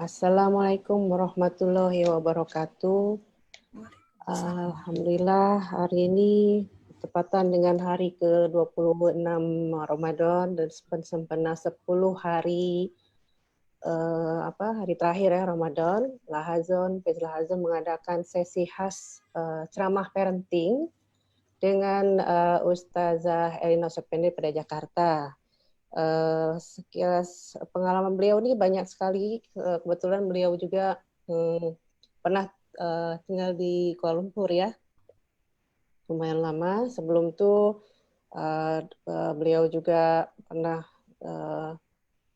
Assalamualaikum warahmatullahi wabarakatuh. Alhamdulillah hari ini bertepatan dengan hari ke-26 Ramadan dan sempena 10 hari hari terakhir ya Ramadan. Page Lahazon mengadakan sesi khas ceramah parenting dengan Ustazah Elina Sopende pada Jakarta. Sekilas pengalaman beliau ini banyak sekali. Kebetulan beliau juga pernah tinggal di Kuala Lumpur ya, lumayan lama. Sebelum itu beliau juga pernah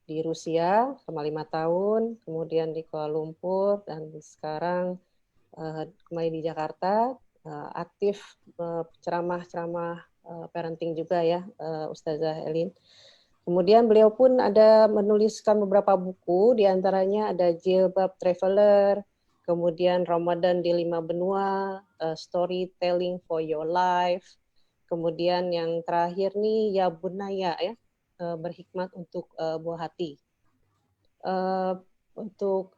di Rusia selama 5 tahun, kemudian di Kuala Lumpur, dan sekarang kembali di Jakarta, aktif ceramah-ceramah parenting juga ya, Ustazah Elin. Kemudian beliau pun ada menuliskan beberapa buku, diantaranya ada Jilbab Traveler, kemudian Ramadan di 5 Benua, Storytelling for Your Life, kemudian yang terakhir nih Ya Bunaya ya, berhikmat untuk buah hati. Untuk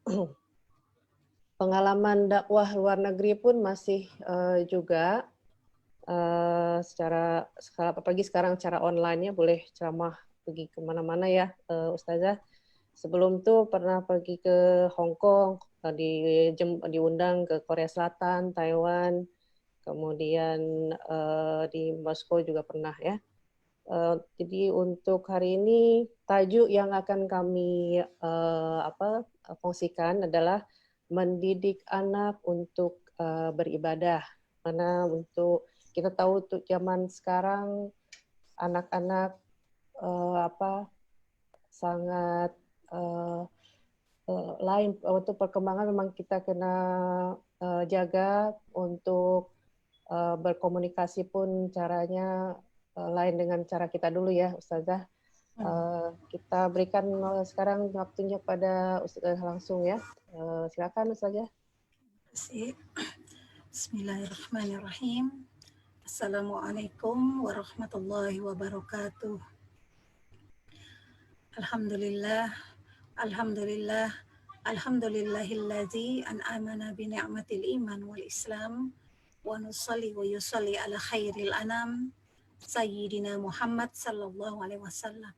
pengalaman dakwah luar negeri pun masih juga apalagi sekarang cara online-nya boleh ceramah pergi kemana-mana ya, Ustazah. Sebelum itu pernah pergi ke Hong Kong, diundang ke Korea Selatan, Taiwan, kemudian di Moskow juga pernah ya. Jadi untuk hari ini tajuk yang akan kami fungsikan adalah mendidik anak untuk beribadah. Karena untuk kita tahu untuk zaman sekarang anak-anak sangat lain untuk perkembangan, memang kita kena jaga untuk berkomunikasi pun caranya lain dengan cara kita dulu ya, Ustazah. Kita berikan sekarang waktunya pada Ustazah langsung ya. Silakan Ustazah. Bismillahirrahmanirrahim. Assalamualaikum warahmatullahi wabarakatuh. Alhamdulillah, alhamdulillahillazi an'amana bi ni'matil iman wal islam wa nusalli wa yusalli ala khairil anam sayyidina Muhammad sallallahu alaihi wasallam.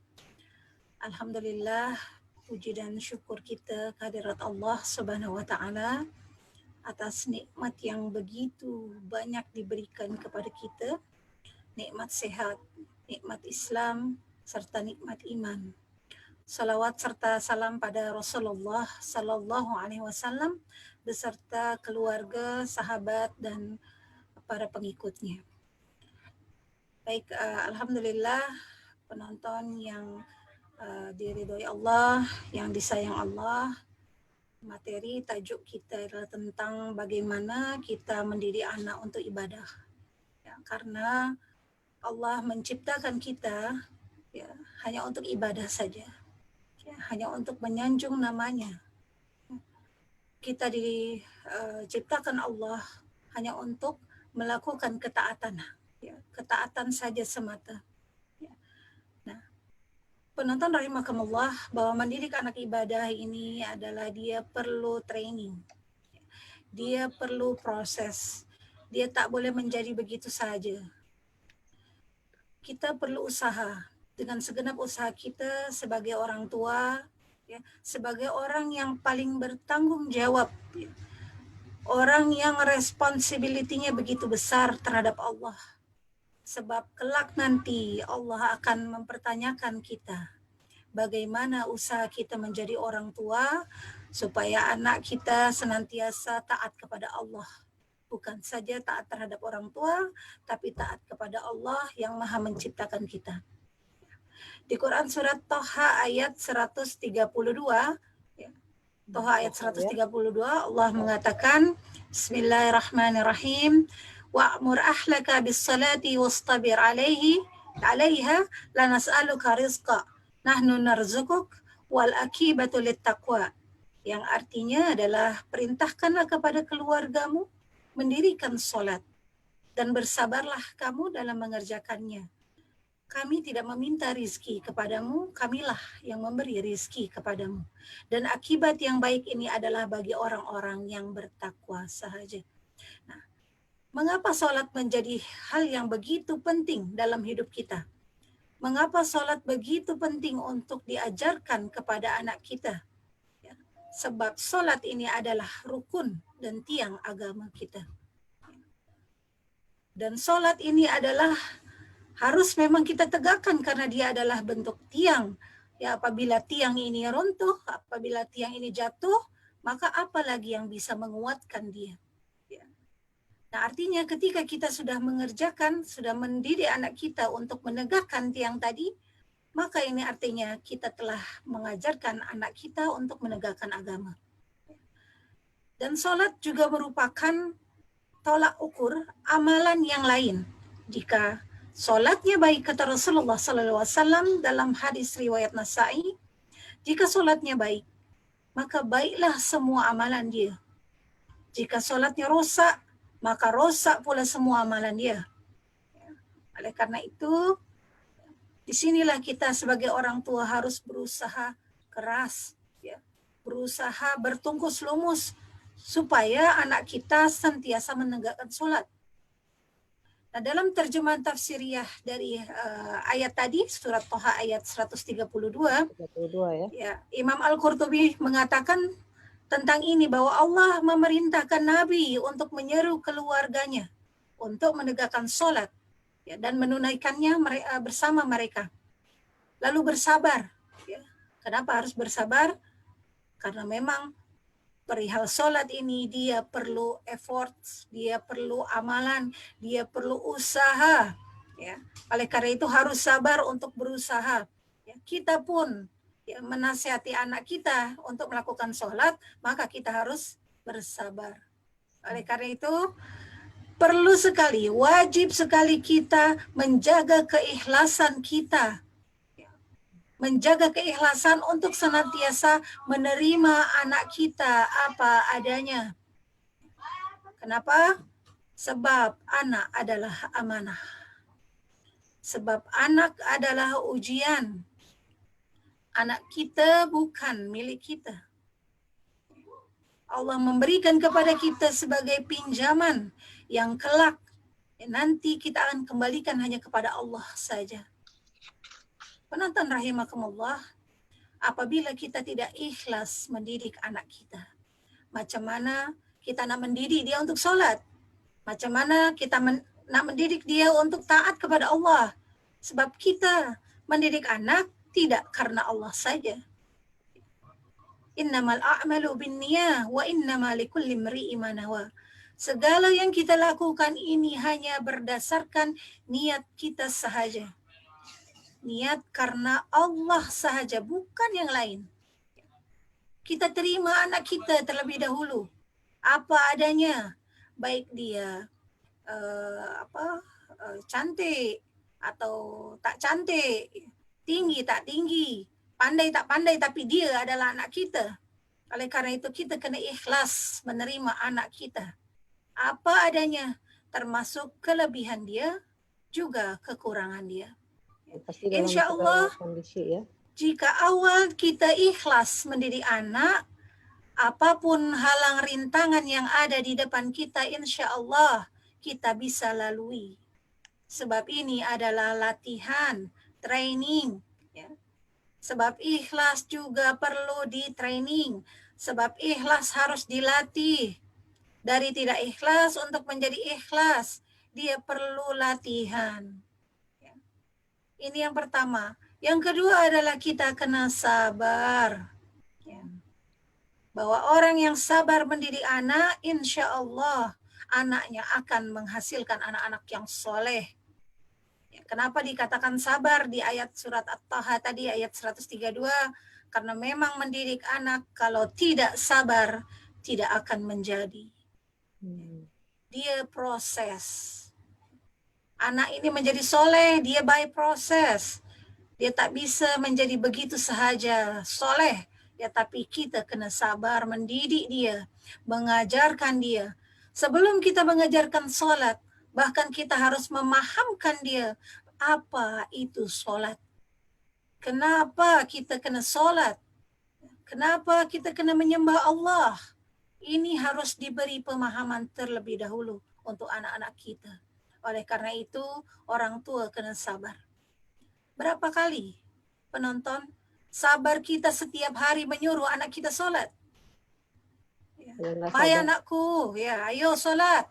Alhamdulillah, puji dan syukur kita kehadirat Allah Subhanahu wa taala atas nikmat yang begitu banyak diberikan kepada kita, nikmat sehat, nikmat Islam, serta nikmat iman. Salawat serta salam pada Rasulullah Sallallahu Alaihi Wasallam beserta keluarga, sahabat, dan para pengikutnya. Baik, alhamdulillah penonton yang diridhoi Allah, yang disayang Allah. Materi tajuk kita adalah tentang bagaimana kita mendidik anak untuk ibadah. Ya, karena Allah menciptakan kita ya, hanya untuk ibadah saja. Ya, hanya untuk menyanjung namanya. Kita diciptakan Allah hanya untuk melakukan ketaatan. Ya, ketaatan saja semata. Ya. Nah, penonton rahimakumullah, bahwa mendidik anak ibadah ini adalah dia perlu training. Dia perlu proses. Dia tak boleh menjadi begitu saja. Kita perlu usaha. Dengan segenap usaha kita sebagai orang tua, ya, sebagai orang yang paling bertanggung jawab, ya, orang yang responsibility-nya begitu besar terhadap Allah. Sebab kelak nanti Allah akan mempertanyakan kita bagaimana usaha kita menjadi orang tua supaya anak kita senantiasa taat kepada Allah. Bukan saja taat terhadap orang tua, tapi taat kepada Allah yang Maha menciptakan kita. Di Quran surat Toha ayat 132, ya, Toha ayat 132, Allah mengatakan, Bismillahirrahmanirrahim, wa'mur ahlaka bis salati wastabir alaiha la nas'aluka rizqa nahnu narzukuk wal akibatu littaqwa, yang artinya adalah perintahkanlah kepada keluargamu mendirikan salat dan bersabarlah kamu dalam mengerjakannya, kami tidak meminta rizki kepadamu, kamilah yang memberi rizki kepadamu. Dan akibat yang baik ini adalah bagi orang-orang yang bertakwa sahaja. Nah, mengapa sholat menjadi hal yang begitu penting dalam hidup kita? Mengapa sholat begitu penting untuk diajarkan kepada anak kita? Ya, sebab sholat ini adalah rukun dan tiang agama kita. Dan sholat ini adalah harus memang kita tegakkan karena dia adalah bentuk tiang. Ya, apabila tiang ini runtuh, apabila tiang ini jatuh, maka apa lagi yang bisa menguatkan dia? Ya. Nah, artinya ketika kita sudah mengerjakan, sudah mendidik anak kita untuk menegakkan tiang tadi, maka ini artinya kita telah mengajarkan anak kita untuk menegakkan agama. Dan sholat juga merupakan tolak ukur amalan yang lain. Jika sholatnya baik, kata Rasulullah SAW dalam hadis riwayat Nasa'i, jika sholatnya baik, maka baiklah semua amalan dia. Jika sholatnya rosak, maka rosak pula semua amalan dia. Oleh karena itu, disinilah kita sebagai orang tua harus berusaha keras, ya, berusaha bertungkus lumus supaya anak kita sentiasa menegakkan sholat. Nah, dalam terjemahan tafsiriyah dari ayat tadi, surat Toha ayat 132, 32 ya, Imam Al-Qurtubi mengatakan tentang ini bahwa Allah memerintahkan Nabi untuk menyeru keluarganya untuk menegakkan sholat, ya, dan menunaikannya bersama mereka. Lalu bersabar. Ya. Kenapa harus bersabar? Karena memang perihal sholat ini dia perlu effort, dia perlu amalan, dia perlu usaha. Ya. Oleh karena itu harus sabar untuk berusaha. Ya. Kita pun ya, menasihati anak kita untuk melakukan sholat, maka kita harus bersabar. Oleh karena itu perlu sekali, wajib sekali kita menjaga keikhlasan kita. Menjaga keikhlasan untuk senantiasa menerima anak kita apa adanya. Kenapa? Sebab anak adalah amanah. Sebab anak adalah ujian. Anak kita bukan milik kita. Allah memberikan kepada kita sebagai pinjaman yang kelak nanti kita akan kembalikan hanya kepada Allah saja. Penonton rahimakumullah, apabila kita tidak ikhlas mendidik anak kita, macam mana kita nak mendidik dia untuk sholat? Macam mana kita nak mendidik dia untuk taat kepada Allah? Sebab kita mendidik anak tidak karena Allah saja. Innamal a'malu binniyah wa innama likulli imri'in ma nawa. Segala yang kita lakukan ini hanya berdasarkan niat kita sahaja. Niat karena Allah sahaja, bukan yang lain. Kita terima anak kita terlebih dahulu, apa adanya, baik dia cantik atau tak cantik, tinggi tak tinggi, pandai tak pandai, tapi dia adalah anak kita. Oleh karena itu kita kena ikhlas menerima anak kita, apa adanya, termasuk kelebihan dia, juga kekurangan dia. Pasti dalam Insya Allah, kondisi, ya. Jika awal kita ikhlas mendidik anak, apapun halang rintangan yang ada di depan kita, insya Allah kita bisa lalui. Sebab ini adalah latihan, training. Ya. Sebab ikhlas juga perlu di training. Sebab ikhlas harus dilatih. Dari tidak ikhlas untuk menjadi ikhlas, dia perlu latihan. Ini yang pertama. Yang kedua adalah kita kena sabar. Ya. Bahwa orang yang sabar mendidik anak, insya Allah anaknya akan menghasilkan anak-anak yang soleh. Ya, kenapa dikatakan sabar di ayat surat At-Taha tadi, ayat 132? Karena memang mendidik anak kalau tidak sabar, tidak akan menjadi. Dia proses. Anak ini menjadi soleh, dia by proses. Dia tak bisa menjadi begitu sahaja soleh. Ya, tapi kita kena sabar mendidik dia, mengajarkan dia. Sebelum kita mengajarkan sholat, bahkan kita harus memahamkan dia apa itu sholat. Kenapa kita kena sholat? Kenapa kita kena menyembah Allah? Ini harus diberi pemahaman terlebih dahulu untuk anak-anak kita. Oleh karena itu, orang tua kena sabar. Berapa kali penonton sabar kita setiap hari menyuruh anak kita sholat? Ya. Hai anakku, ya ayo sholat.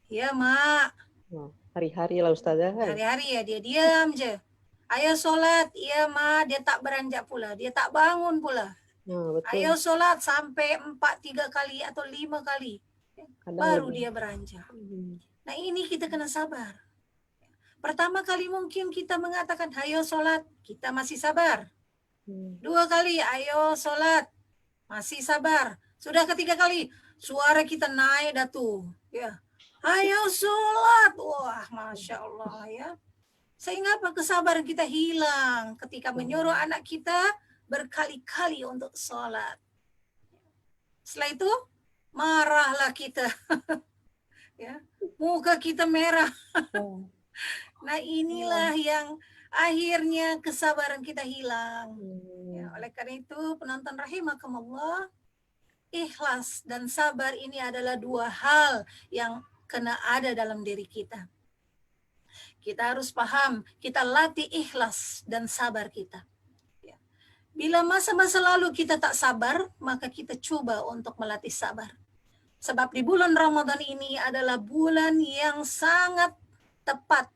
Ya mak. Hari-hari lah Ustazah kan. Hari-hari ya dia diam je. Ayo sholat, iya ma, dia tak beranjak pula, dia tak bangun pula. Betul. Ayo sholat sampai 3 kali atau 5 kali. Kadang baru lebih. dia beranjak. Nah ini kita kena sabar. Pertama kali mungkin kita mengatakan, ayo sholat, kita masih sabar. 2 kali, ayo sholat, masih sabar. Sudah ketiga kali, suara kita naik dah tuh. Ya. Ayo sholat, wah Masya Allah ya. Sehingga apa? Kesabaran kita hilang ketika menyuruh anak kita berkali-kali untuk sholat. Setelah itu marahlah kita, ya, muka kita merah. Nah inilah yang akhirnya kesabaran kita hilang. Ya, oleh karena itu penonton rahimakumullah, ikhlas dan sabar ini adalah 2 hal yang kena ada dalam diri kita. Kita harus paham, kita latih ikhlas dan sabar kita. Bila masa-masa lalu kita tak sabar, maka kita coba untuk melatih sabar. Sebab di bulan Ramadan ini adalah bulan yang sangat tepat,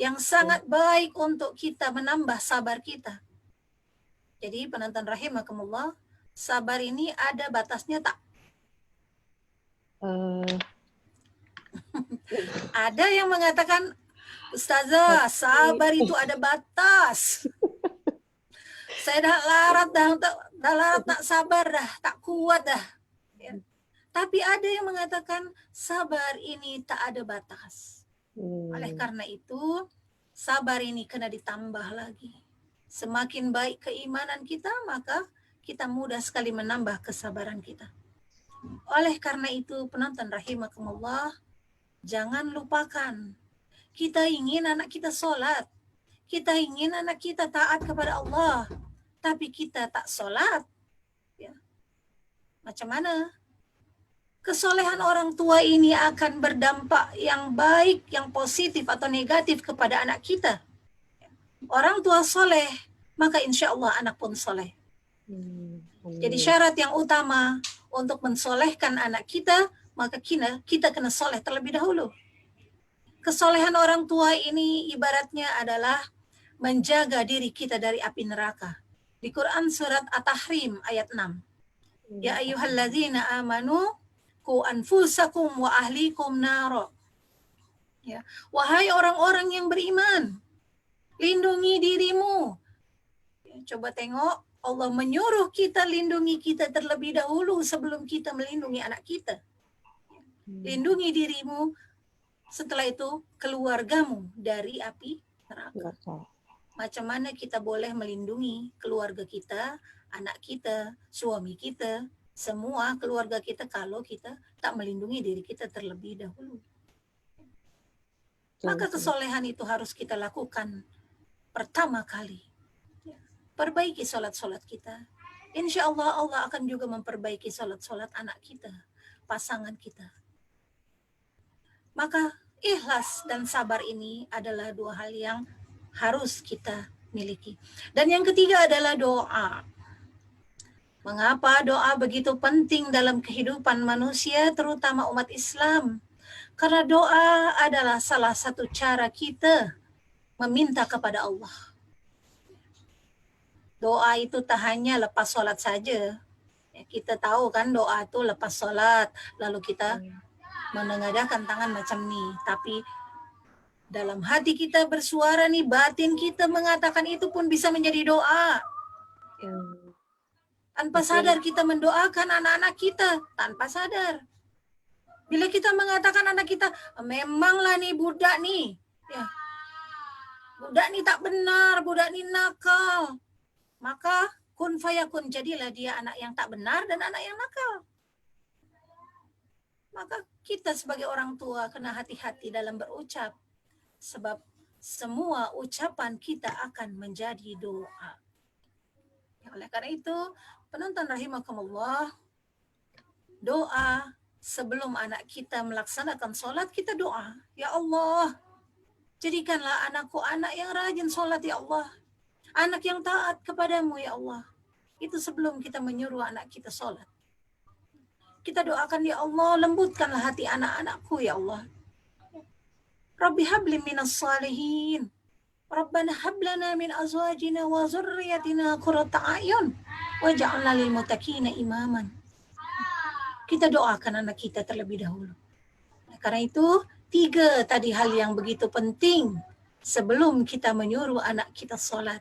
yang sangat baik untuk kita menambah sabar kita. Jadi penonton rahimakumullah, sabar ini ada batasnya tak? Ada yang mengatakan, Ustazah, sabar itu ada batas. Saya dah larat tak sabar dah, tak kuat dah. Ya. Tapi ada yang mengatakan sabar ini tak ada batas. Oleh karena itu, sabar ini kena ditambah lagi. Semakin baik keimanan kita, maka kita mudah sekali menambah kesabaran kita. Oleh karena itu, penonton rahimakumullah, jangan lupakan, kita ingin anak kita sholat, kita ingin anak kita taat kepada Allah, tapi kita tak sholat. Ya. Macam mana? Kesolehan orang tua ini akan berdampak yang baik, yang positif atau negatif kepada anak kita. Orang tua soleh, maka insya Allah anak pun soleh. Jadi syarat yang utama untuk mensolehkan anak kita, maka kita kena soleh terlebih dahulu. Kesolehan orang tua ini ibaratnya adalah menjaga diri kita dari api neraka. Di Quran surat At-Tahrim ayat 6. Ya ayyuhalladzina amanu qu anfusakum wa ahlikum naro. Ya, wahai orang-orang yang beriman, lindungi dirimu. Ya, coba tengok, Allah menyuruh kita lindungi kita terlebih dahulu sebelum kita melindungi anak kita. Lindungi dirimu, setelah itu keluargamu dari api neraka. Macam mana kita boleh melindungi keluarga kita, anak kita, suami kita, semua keluarga kita kalau kita tak melindungi diri kita terlebih dahulu. Maka kesolehan itu harus kita lakukan pertama kali. Perbaiki solat-solat kita. Insya Allah, Allah akan juga memperbaiki solat-solat anak kita, pasangan kita. Maka ikhlas dan sabar ini adalah 2 hal yang harus kita miliki. Dan yang ketiga adalah doa. Mengapa doa begitu penting dalam kehidupan manusia, terutama umat Islam? Karena doa adalah salah satu cara kita meminta kepada Allah. Doa itu tak hanya lepas sholat saja. Kita tahu kan doa itu lepas sholat, lalu kita menengadahkan tangan macam ni. Tapi dalam hati kita bersuara nih, batin kita mengatakan itu pun bisa menjadi doa. Tanpa sadar kita mendoakan anak-anak kita, tanpa sadar. Bila kita mengatakan anak kita, memanglah nih budak nih, ya, budak nih tak benar, budak nih nakal. Maka kun fayakun, jadilah dia anak yang tak benar dan anak yang nakal. Maka kita sebagai orang tua kena hati-hati dalam berucap. Sebab semua ucapan kita akan menjadi doa. Oleh karena itu, penonton rahimakumullah, doa sebelum anak kita melaksanakan sholat, kita doa. Ya Allah, jadikanlah anakku anak yang rajin sholat ya Allah. Anak yang taat kepadamu ya Allah. Itu sebelum kita menyuruh anak kita sholat. Kita doakan ya Allah, lembutkanlah hati anak-anakku ya Allah. Rabbi habli minas salihin. Rabbana hablana min azwajina wa zurriyatina qurrata a'yun waj'alna lil muttaqina imaman. Kita doakan anak kita terlebih dahulu. Karena itu 3 tadi hal yang begitu penting sebelum kita menyuruh anak kita sholat.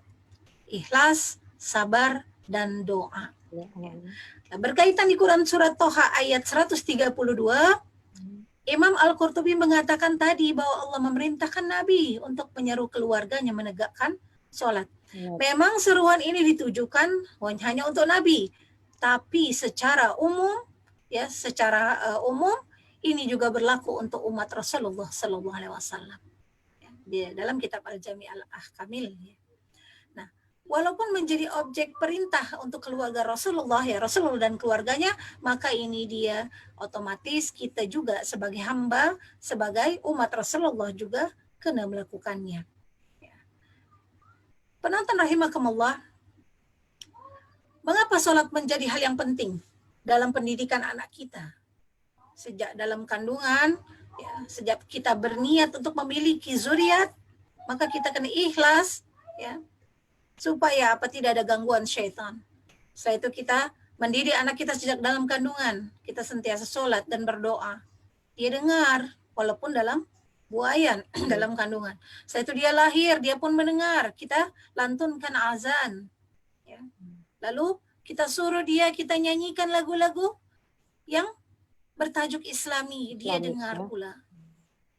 Ikhlas, sabar, dan doa. Nah, berkaitan di Quran surat Toha ayat 132, Imam Al-Qurtubi mengatakan tadi bahwa Allah memerintahkan Nabi untuk menyeru keluarganya menegakkan sholat. Memang seruan ini ditujukan hanya untuk Nabi, tapi secara umum, ya, secara umum ini juga berlaku untuk umat Rasulullah Sallallahu Alaihi Wasallam. Di dalam kitab Al-Jami' Al-Ahkamil. Nah, walaupun menjadi objek perintah untuk keluarga Rasulullah, ya Rasulullah dan keluarganya, maka ini dia otomatis kita juga sebagai hamba, sebagai umat Rasulullah juga kena melakukannya. Penonton rahimakumullah, mengapa sholat menjadi hal yang penting dalam pendidikan anak kita? Sejak dalam kandungan, ya, sejak kita berniat untuk memiliki zuriat, maka kita kena ikhlas, ya, supaya tidak ada gangguan syaitan. Setelah itu kita mendidik anak kita sejak dalam kandungan, kita sentiasa sholat dan berdoa. Dia dengar, walaupun dalam buayan, dalam kandungan. Setelah itu dia lahir, dia pun mendengar. Kita lantunkan azan. Ya. Lalu kita suruh dia, kita nyanyikan lagu-lagu yang bertajuk Islami, dia dengar pula.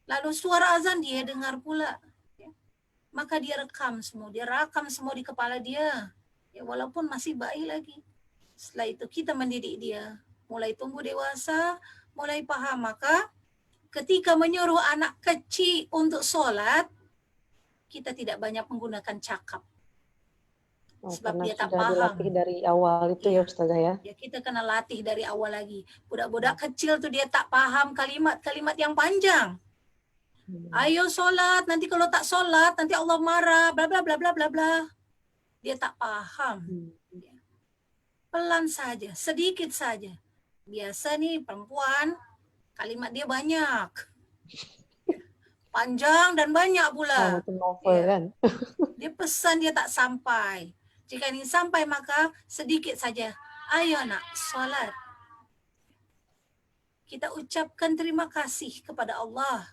Lalu suara azan dia dengar pula. Ya. Maka dia rakam semua di kepala dia. Ya, walaupun masih bayi lagi. Setelah itu kita mendidik dia, mulai tumbuh dewasa, mulai paham. Maka ketika menyuruh anak kecil untuk sholat, kita tidak banyak menggunakan cakap. Sebab dia tak paham. Dilatih dari awal itu ya Ustazah ya. Ya, kita kena latih dari awal lagi. Budak-budak kecil tuh dia tak paham kalimat-kalimat yang panjang. Ayo sholat, nanti kalau tak sholat nanti Allah marah, bla bla bla bla bla bla. Dia tak paham. Pelan saja, sedikit saja. Biasa nih perempuan, kalimat dia banyak. Panjang dan banyak pula. Novel kan. Dia pesan dia tak sampai. Jika ingin sampai maka sedikit saja. Ayo nak, sholat. Kita ucapkan terima kasih kepada Allah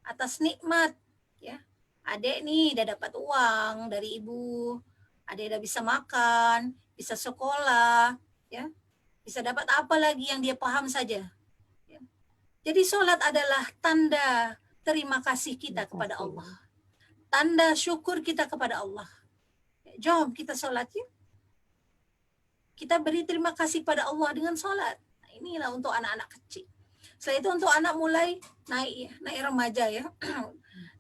atas nikmat. Ya, adik nih dah dapat uang dari ibu. Adik dah bisa makan, bisa sekolah. Ya, bisa dapat apa lagi yang dia paham saja. Ya. Jadi sholat adalah tanda terima kasih kita kepada Allah. Tanda syukur kita kepada Allah. Jom kita sholat yuk. Kita beri terima kasih pada Allah dengan sholat. Nah, inilah untuk anak-anak kecil. Setelah itu untuk anak mulai naik remaja ya.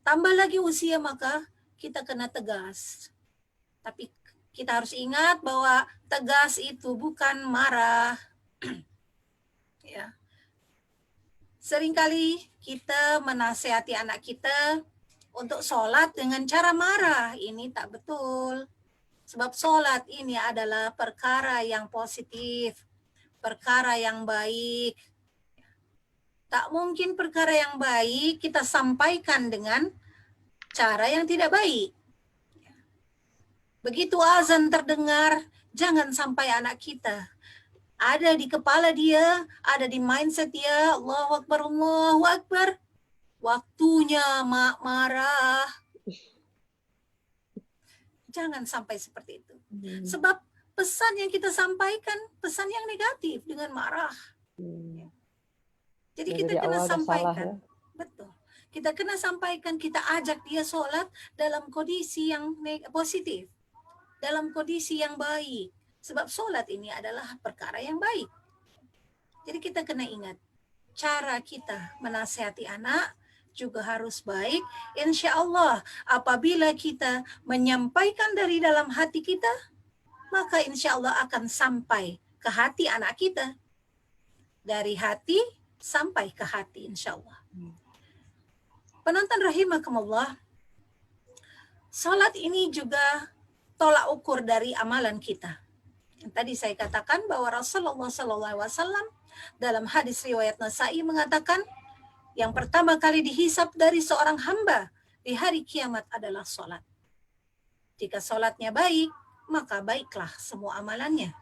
Tambah lagi usia maka kita kena tegas. Tapi kita harus ingat bahwa tegas itu bukan marah. Ya. Seringkali kita menasihati anak kita untuk sholat dengan cara marah. Ini tak betul. Sebab sholat ini adalah perkara yang positif, perkara yang baik. Tak mungkin perkara yang baik kita sampaikan dengan cara yang tidak baik. Begitu azan terdengar, jangan sampai anak kita ada di kepala dia, ada di mindset dia, Allahu Akbar, Allahu Akbar. Waktunya mak marah. Jangan sampai seperti itu. Sebab pesan yang kita sampaikan, pesan yang negatif dengan marah. Jadi kita kena sampaikan. Betul. Kita kena sampaikan, kita ajak dia sholat dalam kondisi yang positif. Dalam kondisi yang baik. Sebab sholat ini adalah perkara yang baik. Jadi kita kena ingat, cara kita menasihati anak, juga harus baik. Insya Allah apabila kita menyampaikan dari dalam hati kita, maka insya Allah akan sampai ke hati anak kita. Dari hati sampai ke hati insya Allah. Penonton rahimakumullah, salat ini juga tolak ukur dari amalan kita. Yang tadi saya katakan bahwa Rasulullah SAW dalam hadis riwayat Nasa'i mengatakan yang pertama kali dihisab dari seorang hamba di hari kiamat adalah salat. Jika salatnya baik, maka baiklah semua amalannya.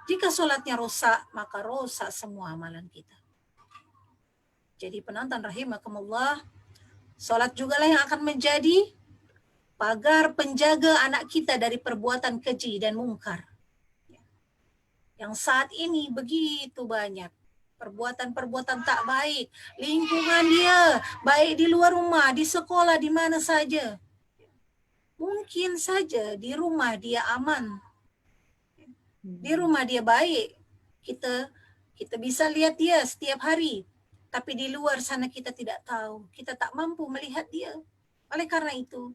Jika salatnya rusak, maka rusak semua amalan kita. Jadi penonton rahimakumullah, salat juga lah yang akan menjadi pagar penjaga anak kita dari perbuatan keji dan mungkar. Yang saat ini begitu banyak perbuatan-perbuatan tak baik, lingkungan dia, baik di luar rumah, di sekolah, di mana saja. Mungkin saja di rumah dia aman, di rumah dia baik, kita bisa lihat dia setiap hari, tapi di luar sana kita tidak tahu, kita tak mampu melihat dia. Oleh karena itu,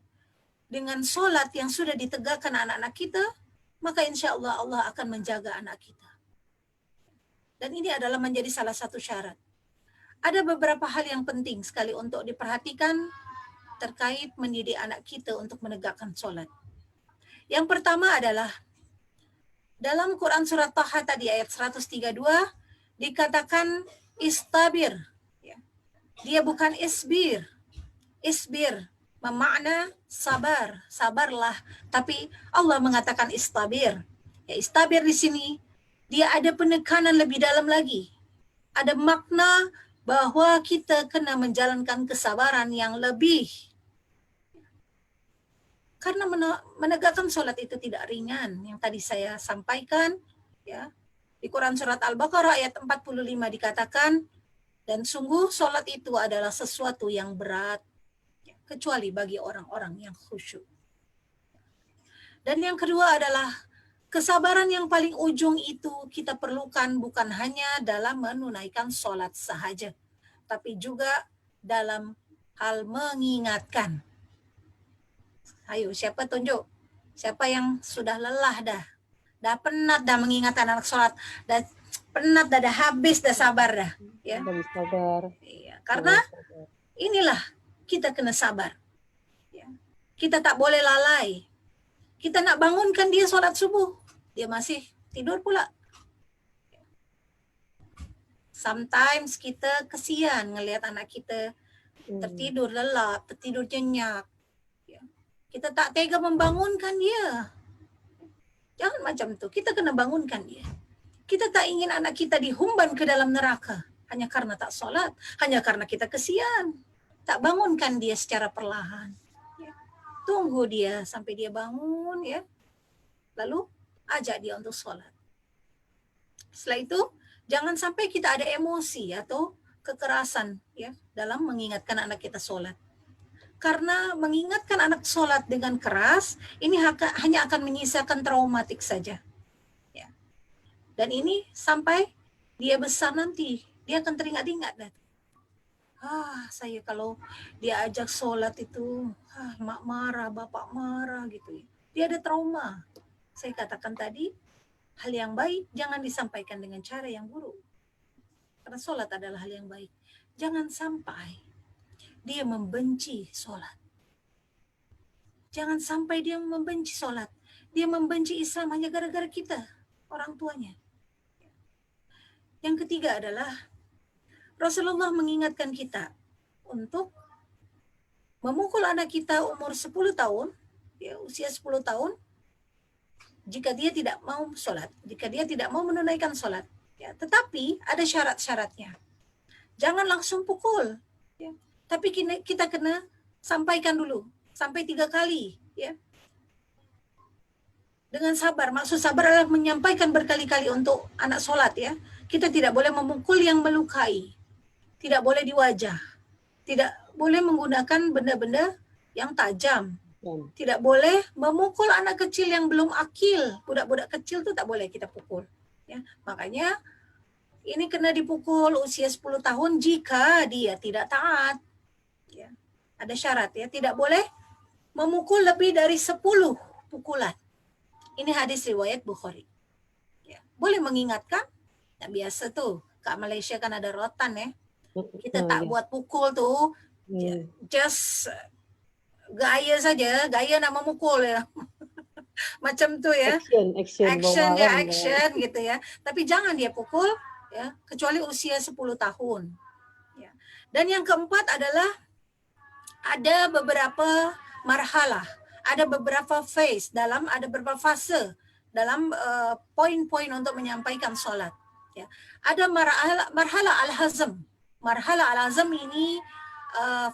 dengan solat yang sudah ditegakkan anak-anak kita, maka insya Allah Allah akan menjaga anak kita. Dan ini adalah menjadi salah satu syarat. Ada beberapa hal yang penting sekali untuk diperhatikan terkait mendidik anak kita untuk menegakkan solat. Yang pertama adalah dalam Quran surat Taha tadi ayat 132 dikatakan istabir. Dia bukan isbir. Isbir bermakna sabar, sabarlah. Tapi Allah mengatakan istabir. Ya, istabir di sini dia ada penekanan lebih dalam lagi. Ada makna bahwa kita kena menjalankan kesabaran yang lebih. Karena menegakkan sholat itu tidak ringan. Yang tadi saya sampaikan, ya, di Quran surat Al-Baqarah ayat 45 dikatakan, dan sungguh sholat itu adalah sesuatu yang berat, kecuali bagi orang-orang yang khusyuk. Dan yang kedua adalah kesabaran yang paling ujung itu kita perlukan bukan hanya dalam menunaikan sholat sahaja, tapi juga dalam hal mengingatkan. Ayo, siapa tunjuk? Siapa yang sudah lelah dah penat dah mengingatkan anak sholat, dah penat dah habis dah sabar dah. Ya. Sabar. Iya, karena inilah kita kena sabar. Ya. Kita tak boleh lalai. Kita nak bangunkan dia sholat subuh, dia masih tidur pula. Sometimes kita kesian ngelihat anak kita tertidur lelap, tertidur nyenyak. Kita tak tega membangunkan dia. Jangan macam tu. Kita kena bangunkan dia. Kita tak ingin anak kita dihumban ke dalam neraka hanya karena tak solat, hanya karena kita kesian. Tak bangunkan dia secara perlahan. Tunggu dia sampai dia bangun, ya. Lalu ajak dia untuk solat. Setelah itu, jangan sampai kita ada emosi atau kekerasan, ya, dalam mengingatkan anak kita solat. Karena mengingatkan anak sholat dengan keras, ini hanya akan menyisakan traumatik saja. Ya. Dan ini sampai dia besar nanti, dia akan teringat-ingat. Saya kalau dia ajak sholat itu, mak marah, bapak marah gitu. Dia ada trauma. Saya katakan tadi, hal yang baik jangan disampaikan dengan cara yang buruk. Karena sholat adalah hal yang baik. Jangan sampai dia membenci sholat. Jangan sampai dia membenci sholat. Dia membenci Islam hanya gara-gara kita, orang tuanya. Yang ketiga adalah Rasulullah mengingatkan kita untuk memukul anak kita umur 10 tahun, ya, usia 10 tahun, jika dia tidak mau sholat, jika dia tidak mau menunaikan sholat. Ya, tetapi ada syarat-syaratnya. Jangan langsung pukul. Ya. Tapi kita kena sampaikan dulu, sampai 3 kali. Ya. Dengan sabar, maksud sabar adalah menyampaikan berkali-kali untuk anak sholat. Ya. Kita tidak boleh memukul yang melukai, tidak boleh di wajah, tidak boleh menggunakan benda-benda yang tajam, tidak boleh memukul anak kecil yang belum akil. Budak-budak kecil itu tak boleh kita pukul. Ya. Makanya ini kena dipukul usia 10 tahun jika dia tidak taat. Ya. Ada syarat ya, tidak boleh memukul lebih dari 10 pukulan. Ini hadis riwayat Bukhari. Ya. Boleh mengingatkan, nah, biasa tuh, Kak Malaysia kan ada rotan ya. Kita tak Ya. buat pukul tuh, just gaya saja, gaya nak memukul ya. Macam tu ya. Action ya, action gitu ya. Tapi jangan dia pukul ya, kecuali usia 10 tahun. Ya. Dan yang keempat adalah ada beberapa marhalah, ada beberapa phase ada beberapa fase dalam poin-poin untuk menyampaikan solat. Ya. Ada marhalah al-hazm. Marhalah al-hazm ini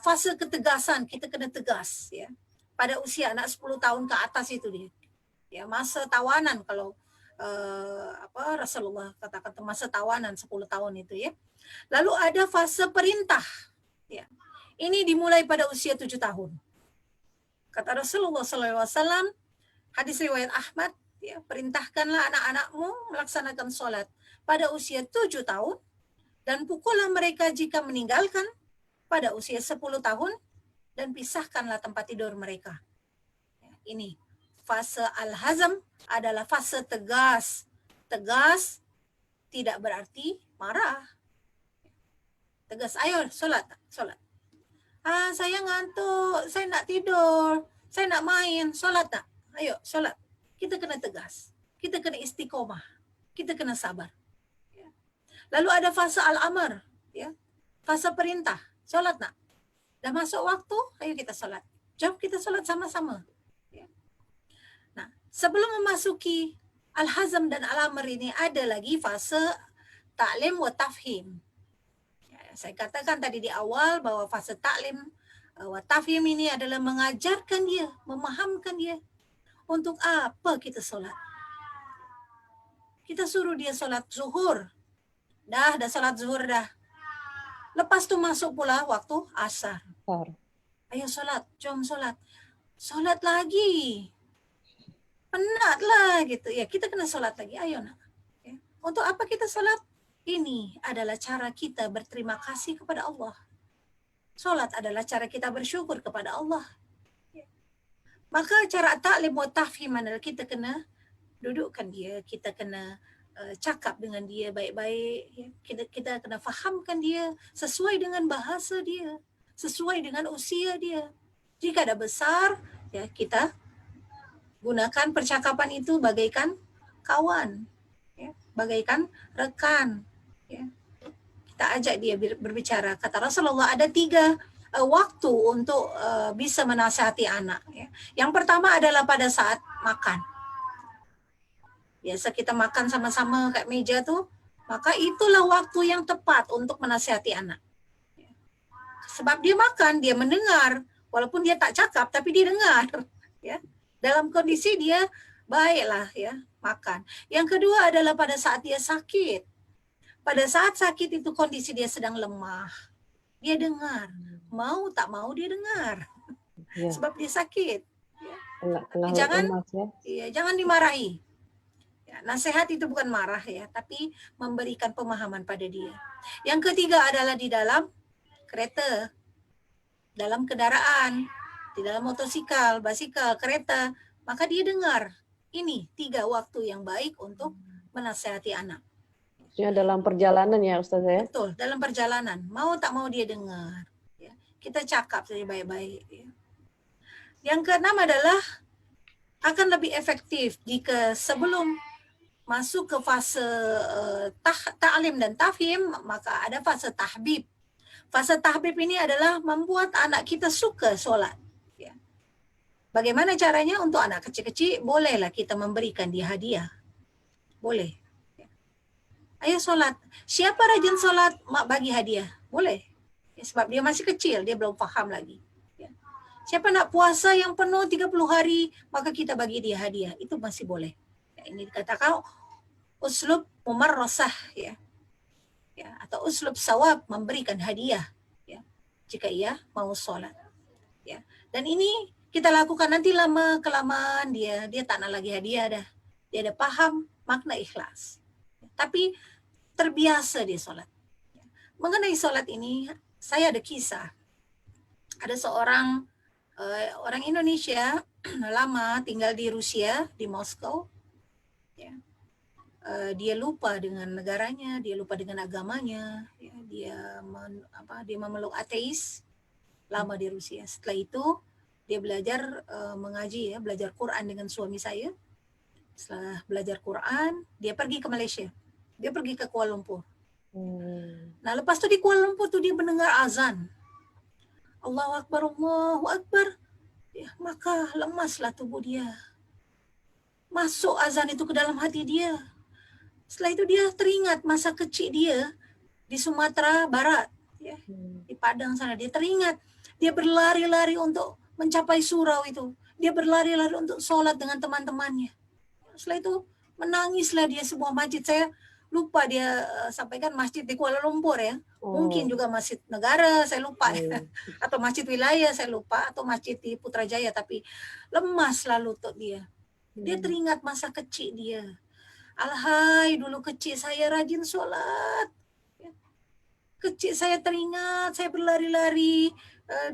fase ketegasan, kita kena tegas ya. Pada usia anak 10 tahun ke atas itu dia. Ya, masa tawanan kalau Rasulullah katakan masa tawanan 10 tahun itu ya. Lalu ada fase perintah. Ya. Ini dimulai pada usia 7 tahun. Kata Rasulullah SAW, hadis riwayat Ahmad, ya, perintahkanlah anak-anakmu melaksanakan sholat pada usia 7 tahun dan pukullah mereka jika meninggalkan pada usia 10 tahun dan pisahkanlah tempat tidur mereka. Ya, ini fase al-hazm adalah fase tegas. Tegas tidak berarti marah. Tegas, ayo sholat. Saya ngantuk, saya nak tidur, saya nak main, sholat tak? Ayo sholat. Kita kena tegas, kita kena istiqomah, kita kena sabar. Lalu ada fase al-amr, ya, fase perintah, sholat nak? Dah masuk waktu, ayo kita sholat. Jom kita sholat sama-sama. Nah, sebelum memasuki al-hazm dan al-amr ini ada lagi fase ta'lim wa tafhim. Saya katakan tadi di awal bahwa fase ta'lim wa tafhim ini adalah mengajarkan dia, memahamkan dia untuk apa kita solat. Kita suruh dia solat zuhur. Dah solat zuhur dah. Lepas tu masuk pula waktu asar. Ayo solat, jom solat. Solat lagi. Penat lah gitu. Ya, kita kena solat lagi. Ayo nak. Ya. Untuk apa kita solat? Ini adalah cara kita berterima kasih kepada Allah. Solat adalah cara kita bersyukur kepada Allah. Maka cara ta'lim wa tafhim adalah kita kena dudukkan dia, kita kena cakap dengan dia baik-baik, kita kena fahamkan dia sesuai dengan bahasa dia, sesuai dengan usia dia. Jika dah besar, ya kita gunakan percakapan itu bagaikan kawan, ya, bagaikan rekan. Ya. Kita ajak dia berbicara. Kata Rasulullah ada 3 waktu untuk bisa menasihati anak. Ya. Yang pertama adalah pada saat makan. Biasa kita makan sama-sama kat meja tu, maka itulah waktu yang tepat untuk menasihati anak. Ya. Sebab dia makan, dia mendengar, walaupun dia tak cakap tapi dia dengar. Ya. Dalam kondisi dia baiklah ya makan. Yang kedua adalah pada saat dia sakit. Pada saat sakit itu kondisi dia sedang lemah. Dia dengar. Mau tak mau dia dengar. Ya. Sebab dia sakit. Ya. Jangan dimarahi. Ya, nasihat itu bukan marah ya, tapi memberikan pemahaman pada dia. Yang ketiga adalah di dalam kereta. Dalam kendaraan. Di dalam motosikal, basikal, kereta. Maka dia dengar. Ini 3 waktu yang baik untuk menasihati anak. Dalam perjalanan ya Ustazah ya? Betul, dalam perjalanan. Mau tak mau dia dengar. Ya. Kita cakap saja baik-baik. Ya. Yang keenam adalah akan lebih efektif jika sebelum masuk ke fase ta'lim dan tafhim, maka ada fase tahbib. Fase tahbib ini adalah membuat anak kita suka solat. Ya. Bagaimana caranya? Untuk anak kecil-kecil, bolehlah kita memberikan dia hadiah. Boleh. Ayo solat. Siapa rajin solat, mak bagi hadiah. Boleh. Ya, sebab dia masih kecil, dia belum faham lagi. Ya. Siapa nak puasa yang penuh 30 hari, maka kita bagi dia hadiah. Itu masih boleh. Ya, ini dikatakan uslub mumarrasah. Ya. Ya, atau uslub sawab, memberikan hadiah. Ya. Jika ia mau solat. Ya. Dan ini kita lakukan nanti lama-kelamaan dia tak nak lagi hadiah dah. Dia dah paham makna ikhlas. Tapi terbiasa dia solat. Mengenai solat ini, saya ada kisah. Ada seorang orang Indonesia lama tinggal di Rusia, di Moskow. Ya. Dia lupa dengan negaranya, dia lupa dengan agamanya. Ya. Dia memeluk ateis lama di Rusia. Setelah itu dia belajar mengaji, ya, belajar Quran dengan suami saya. Setelah belajar Quran, dia pergi ke Malaysia. Dia pergi ke Kuala Lumpur. Nah, lepas itu di Kuala Lumpur tuh dia mendengar azan. Allahu Akbar, Allahu Akbar. Ya, maka lemaslah tubuh dia. Masuk azan itu ke dalam hati dia. Setelah itu dia teringat masa kecil dia di Sumatera Barat, ya, di Padang sana. Dia teringat, dia berlari-lari untuk mencapai surau itu. Dia berlari-lari untuk sholat dengan teman-temannya. Setelah itu menangislah dia sebuah masjid. Saya lupa dia sampaikan masjid di Kuala Lumpur, ya. Mungkin juga masjid negara, saya lupa. Atau masjid wilayah, saya lupa. Atau masjid di Putrajaya, tapi lemaslah lutut dia. Dia teringat masa kecil dia. Alhai, dulu kecil saya rajin sholat. Kecil saya teringat, saya berlari-lari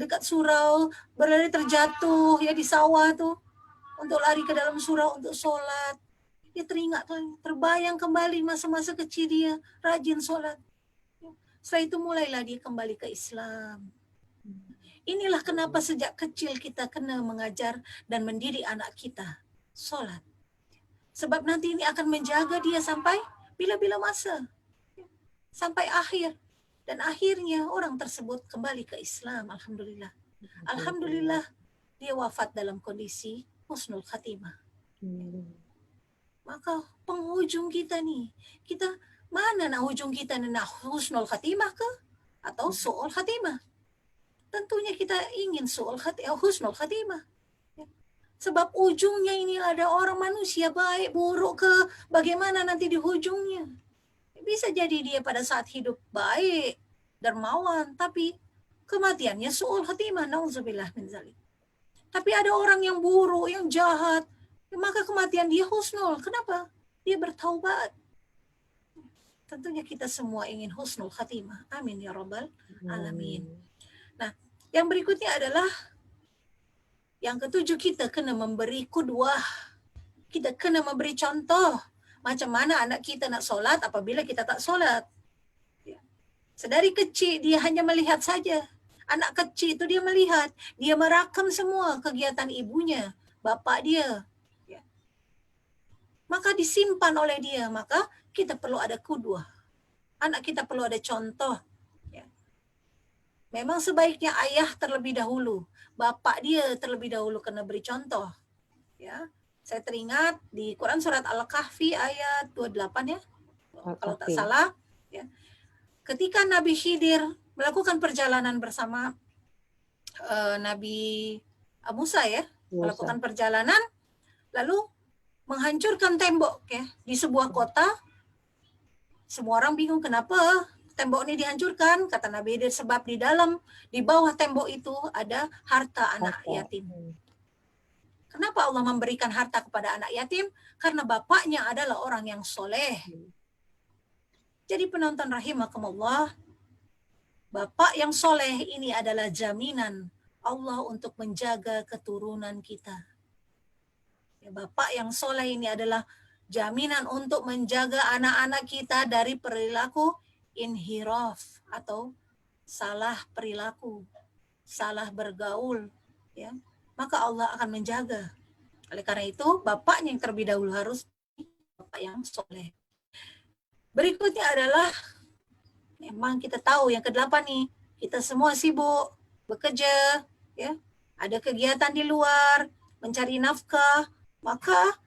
dekat surau, berlari terjatuh ya di sawah tuh, untuk lari ke dalam surau untuk sholat. Dia teringat, terbayang kembali masa-masa kecil dia, rajin sholat. Setelah itu mulailah dia kembali ke Islam. Inilah kenapa sejak kecil kita kena mengajar dan mendidik anak kita sholat. Sebab nanti ini akan menjaga dia sampai bila-bila masa. Sampai akhir. Dan akhirnya orang tersebut kembali ke Islam. Alhamdulillah. Alhamdulillah dia wafat dalam kondisi husnul khatimah. Maka penghujung kita nih, kita mana nak hujung kita, nak husnul khatimah ke? Atau su'ul khatimah? Tentunya kita ingin husnul khatimah. Sebab ujungnya ini ada orang manusia baik, buruk ke bagaimana nanti di ujungnya. Bisa jadi dia pada saat hidup baik, dermawan, tapi kematiannya su'ul khatimah, na'udzubillah min zalik. Tapi ada orang yang buruk, yang jahat, maka kematian dia husnul. Kenapa? Dia bertaubat. Tentunya kita semua ingin husnul khatimah. Amin ya rabbal alamin. Nah, yang berikutnya adalah yang ketujuh, kita kena memberi kudwah. Kita kena memberi contoh. Macam mana anak kita nak solat apabila kita tak solat. Ya. Sedari kecil dia hanya melihat saja. Anak kecil itu dia melihat. Dia merakam semua kegiatan ibunya, bapak dia. Ya. Maka disimpan oleh dia. Maka kita perlu ada kudwah. Anak kita perlu ada contoh. Ya. Memang sebaiknya ayah terlebih dahulu. Bapak dia terlebih dahulu kena beri contoh. Ya. Saya teringat di Quran surat Al-Kahfi ayat 28 ya. Kalau tak salah. Ya. Ketika Nabi Khidir melakukan perjalanan bersama Nabi Musa ya. Melakukan perjalanan lalu menghancurkan tembok ya di sebuah kota. Semua orang bingung kenapa tembok ini dihancurkan. Kata Nabi Khidir, sebab di bawah tembok itu ada harta anak yatim. Kenapa Allah memberikan harta kepada anak yatim? Karena bapaknya adalah orang yang soleh. Jadi penonton rahimakumullah, bapak yang soleh ini adalah jaminan Allah untuk menjaga keturunan kita. Ya, bapak yang soleh ini adalah jaminan untuk menjaga anak-anak kita dari perilaku inhiraf atau salah perilaku, salah bergaul. Ya. Maka Allah akan menjaga. Oleh karena itu, bapaknya yang terlebih dahulu harus bapak yang soleh. Berikutnya adalah, memang kita tahu yang ke-8 nih, kita semua sibuk, bekerja, ya, ada kegiatan di luar, mencari nafkah, maka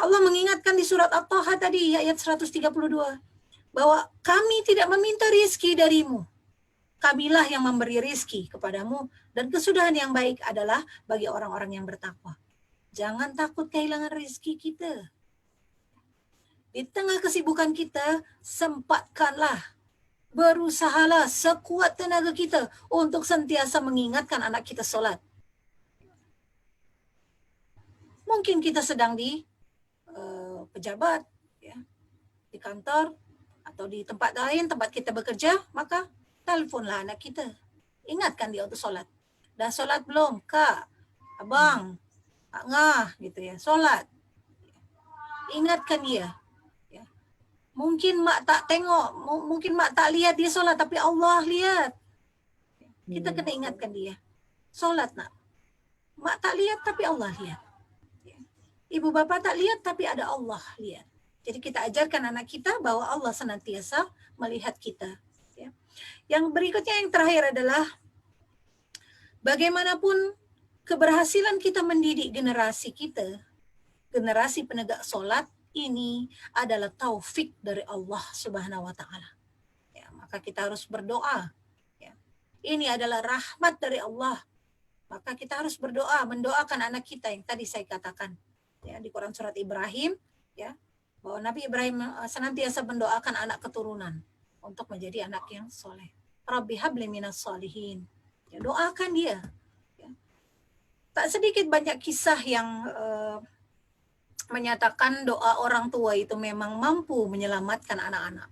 Allah mengingatkan di surat At-Taha tadi, ayat 132, bahwa kami tidak meminta rizki darimu. Kamilah yang memberi rizki kepadamu, dan kesudahan yang baik adalah bagi orang-orang yang bertakwa. Jangan takut kehilangan rizki kita. Di tengah kesibukan kita, sempatkanlah, berusahalah sekuat tenaga kita untuk sentiasa mengingatkan anak kita solat. Mungkin kita sedang di pejabat, ya, di kantor, atau di tempat lain, tempat kita bekerja, maka teleponlah anak kita. Ingatkan dia untuk solat. Dah sholat belum? Kak, abang, Kak Ngah, gitu ya, sholat. Ingatkan dia. Ya. Mungkin mak tak tengok, mungkin mak tak lihat dia sholat, tapi Allah lihat. Kita kena ingatkan dia. Sholat nak. Mak tak lihat, tapi Allah lihat. Ibu bapa tak lihat, tapi ada Allah lihat. Jadi kita ajarkan anak kita bahwa Allah senantiasa melihat kita. Ya. Yang berikutnya, yang terakhir adalah bagaimanapun keberhasilan kita mendidik generasi kita, generasi penegak sholat, ini adalah taufik dari Allah Subhanahu wa Ta'ala. Ya, maka kita harus berdoa. Ya. Ini adalah rahmat dari Allah. Maka kita harus berdoa, mendoakan anak kita yang tadi saya katakan. Ya, di Quran surat Ibrahim, ya, bahwa Nabi Ibrahim senantiasa mendoakan anak keturunan untuk menjadi anak yang soleh. Rabbi habli minas solihin. Ya, doakan dia. Ya. Tak sedikit banyak kisah yang menyatakan doa orang tua itu memang mampu menyelamatkan anak-anak.